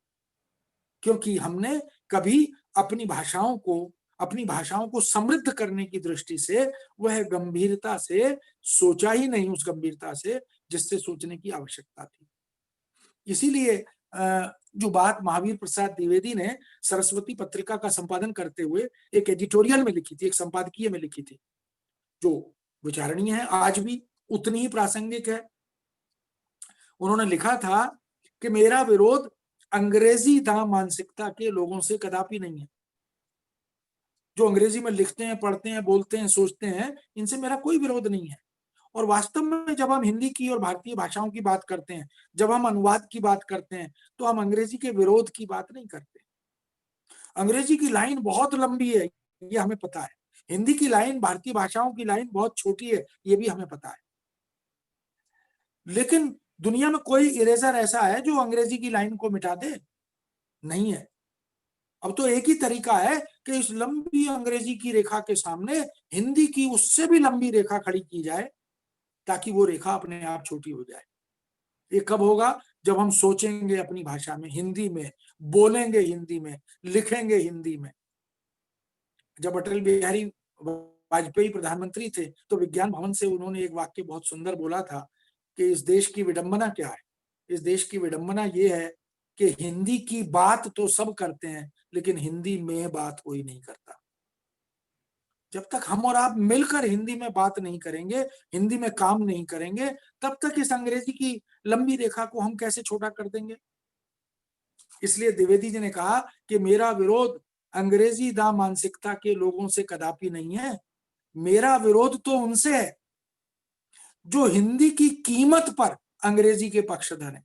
[SPEAKER 1] क्योंकि हमने कभी अपनी भाषाओं को समृद्ध करने की दृष्टि से वह गंभीरता से सोचा ही नहीं, उस गंभीरता से जिससे सोचने की आवश्यकता थी। इसीलिए जो बात महावीर प्रसाद द्विवेदी ने सरस्वती पत्रिका का संपादन करते हुए एक एडिटोरियल में लिखी थी, एक संपादकीय में लिखी थी, जो विचारणीय है, आज भी उतनी ही प्रासंगिक है। उन्होंने लिखा था कि मेरा विरोध अंग्रेजी दां मानसिकता के लोगों से कदापि नहीं है। जो अंग्रेजी में लिखते हैं, पढ़ते हैं, बोलते हैं, सोचते हैं, इनसे मेरा कोई विरोध नहीं है। और वास्तव में जब हम हिंदी की और भारतीय भाषाओं की बात करते हैं, जब हम अनुवाद की बात करते हैं, तो हम अंग्रेजी के विरोध की बात नहीं करते। अंग्रेजी की लाइन बहुत लंबी है, ये हमें पता है। हिंदी की लाइन, भारतीय भाषाओं की लाइन बहुत छोटी है, ये भी हमें पता है। लेकिन दुनिया में कोई इरेजर ऐसा है जो अंग्रेजी की लाइन को मिटा दे? नहीं है। अब तो एक ही तरीका है कि इस लंबी अंग्रेजी की रेखा के सामने हिंदी की उससे भी लंबी रेखा खड़ी की जाए, ताकि वो रेखा अपने आप छोटी हो जाए। ये कब होगा? जब हम सोचेंगे अपनी भाषा में, हिंदी में, बोलेंगे हिंदी में, लिखेंगे हिंदी में। जब अटल बिहारी वाजपेयी प्रधानमंत्री थे, तो विज्ञान भवन से उन्होंने एक वाक्य बहुत सुंदर बोला था कि इस देश की विडंबना क्या है? इस देश की विडंबना ये है कि हिंदी की बात तो सब करते हैं, लेकिन हिंदी में बात कोई नहीं करता। जब तक हम और आप मिलकर हिंदी में बात नहीं करेंगे, हिंदी में काम नहीं करेंगे, तब तक इस अंग्रेजी की लंबी रेखा को हम कैसे छोटा कर देंगे? इसलिए द्विवेदी जी ने कहा कि मेरा विरोध अंग्रेजी दां मानसिकता के लोगों से कदापि नहीं है, मेरा विरोध तो उनसे है जो हिंदी की कीमत पर अंग्रेजी के पक्षधर हैं,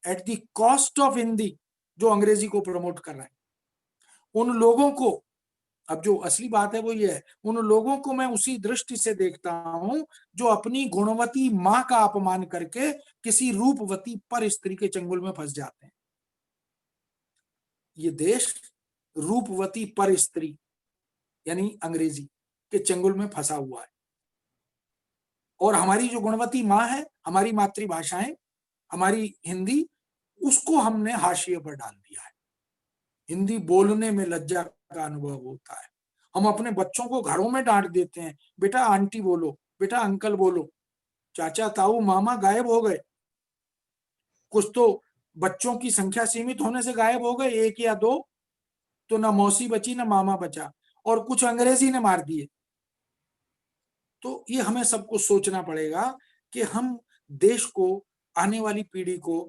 [SPEAKER 1] at the cost of Hindi, जो अंग्रेजी को प्रमोट कर रहे हैं। उन लोगों को, अब जो असली बात है वो ये है, उन लोगों को मैं उसी दृष्टि से देखता हूं जो अपनी गुणवती मां का अपमान करके किसी रूपवती पर स्त्री के चंगुल में फंस जाते हैं। ये देश रूपवती पर स्त्री यानी अंग्रेजी के चंगुल में फंसा हुआ है, और हमारी जो गुणवती मां है, हमारी मातृभाषाएं, हमारी हिंदी, उसको हमने हाशिए पर डाल दिया है। हिंदी बोलने में लज्जा का अनुभव होता है। हम अपने बच्चों को घरों में डांट देते हैं, बेटा आंटी बोलो, बेटा अंकल बोलो, चाचा ताऊ मामा गायब हो गए। कुछ तो बच्चों की संख्या सीमित होने से गायब हो गए, 1 या 2, तो ना मौसी बची ना मामा बचा, और कुछ अंग्रेजी ने मार दिए। तो ये हमें सबको सोचना पड़ेगा कि हम देश को, आने वाली पीढ़ी को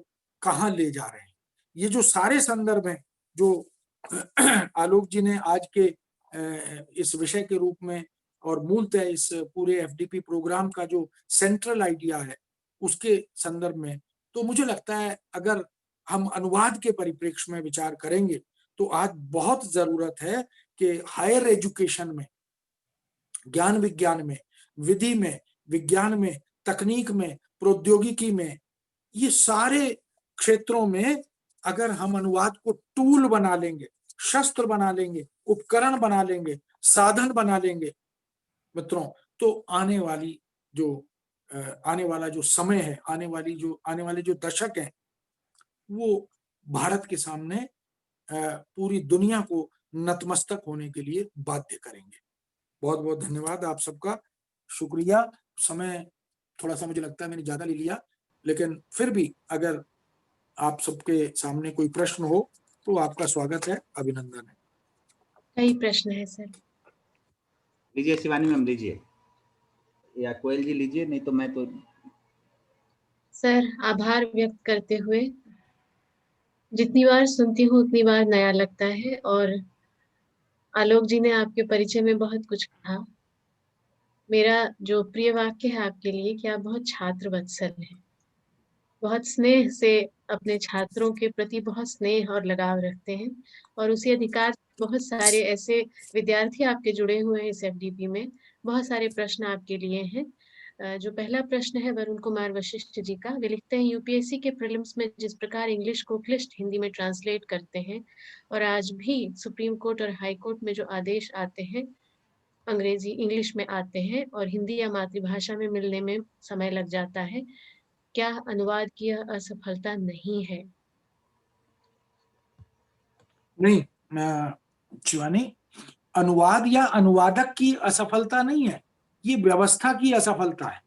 [SPEAKER 1] कहाँ ले जा रहे हैं। ये जो सारे संदर्भ हैं जो आलोक जी ने आज के इस विषय के रूप में और मूलतः इस पूरे एफडीपी प्रोग्राम का जो सेंट्रल आइडिया है उसके संदर्भ में, तो मुझे लगता है अगर हम अनुवाद के परिप्रेक्ष्य में विचार करेंगे तो आज बहुत जरूरत है कि हायर एजुकेशन में, ज्ञान विज्ञान में, विधि में, विज्ञान में, तकनीक में, प्रौद्योगिकी में, ये सारे क्षेत्रों में अगर हम अनुवाद को टूल बना लेंगे, शस्त्र बना लेंगे, उपकरण बना लेंगे, साधन बना लेंगे मित्रों, तो आने वाला जो समय है, आने वाले जो दशक हैं, वो भारत के सामने पूरी दुनिया को नतमस्तक होने के लिए बाध्य करेंगे। बहुत बहुत धन्यवाद आप सबका, शुक्रिया। समय थोड़ा सा मुझे लगता है मैंने ज्यादा ले लिया, लेकिन फिर भी अगर आप सबके सामने कोई प्रश्न हो तो आपका स्वागत है, अभिनंदन है।
[SPEAKER 2] कई प्रश्न है सर।
[SPEAKER 3] लीजिए शिवानी मैम, लीजिए, या कोयल जी लीजिए, नहीं तो मैं तो।
[SPEAKER 2] सर आभार व्यक्त करते हुए, जितनी बार सुनती हूँ उतनी बार नया लगता है, और आलोक जी ने आपके परिचय में बहुत कुछ कहा। मेरा जो प्रिय वाक्य है आपके लिए कि आप बहुत छात्र वत्सल हैं, बहुत स्नेह से अपने छात्रों के प्रति बहुत स्नेह और लगाव रखते हैं, और उसी अधिकार से बहुत सारे ऐसे विद्यार्थी आपके जुड़े हुए हैं इस एफडीपी में। बहुत सारे प्रश्न आपके लिए हैं। जो पहला प्रश्न है वरुण कुमार वशिष्ठ जी का, वे लिखते हैं यूपीएससी के प्रीलिम्स में जिस प्रकार इंग्लिश को क्लिष्ट हिंदी में ट्रांसलेट करते हैं, और आज भी सुप्रीम कोर्ट और हाई कोर्ट में जो आदेश आते हैं अंग्रेजी इंग्लिश में आते हैं और हिंदी या मातृभाषा में मिलने में समय लग जाता है, क्या अनुवाद की यह असफलता नहीं है?
[SPEAKER 1] नहीं शिवानी, अनुवाद या अनुवादक की असफलता नहीं है, ये व्यवस्था की असफलता है,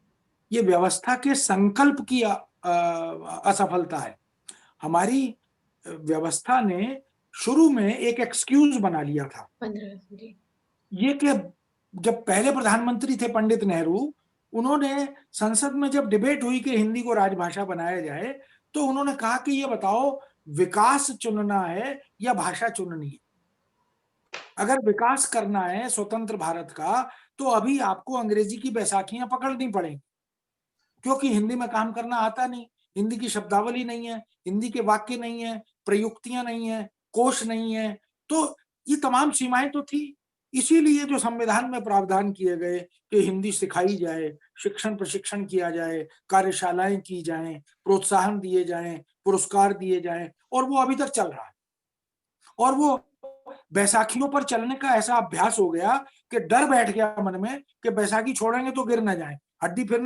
[SPEAKER 1] ये व्यवस्था के संकल्प की असफलता है। हमारी व्यवस्था ने शुरू में एक एक्सक्यूज बना लिया था,
[SPEAKER 2] 15
[SPEAKER 1] ये कि जब पहले प्रधानमंत्री थे पंडित नेहरू, उन्होंने संसद में जब डिबेट हुई कि हिंदी को राजभाषा बनाया जाए, तो उन्होंने कहा कि ये बताओ विकास चुनना है या भाषा चुननी है। अगर विकास करना है स्वतंत्र भारत का, तो अभी आपको अंग्रेजी की बैसाखियां पकड़नी पड़ेंगी, क्योंकि हिंदी में काम करना आता नहीं, हिंदी की शब्दावली नहीं है, हिंदी के वाक्य नहीं है, प्रयुक्तियां नहीं है, कोश नहीं है, तो ये तमाम सीमाएं तो थी। इसीलिए जो संविधान में प्रावधान किए गए कि हिंदी सिखाई जाए, शिक्षण प्रशिक्षण किया जाए, कार्यशालाएं की जाएं, प्रोत्साहन दिए जाएं, पुरस्कार दिए जाएं, और वो अभी तक चल रहा है। और वो बैसाखियों पर चलने का ऐसा अभ्यास हो गया कि डर बैठ गया मन में कि बैसाखी छोड़ेंगे तो गिर ना जाए, हड्डी फिर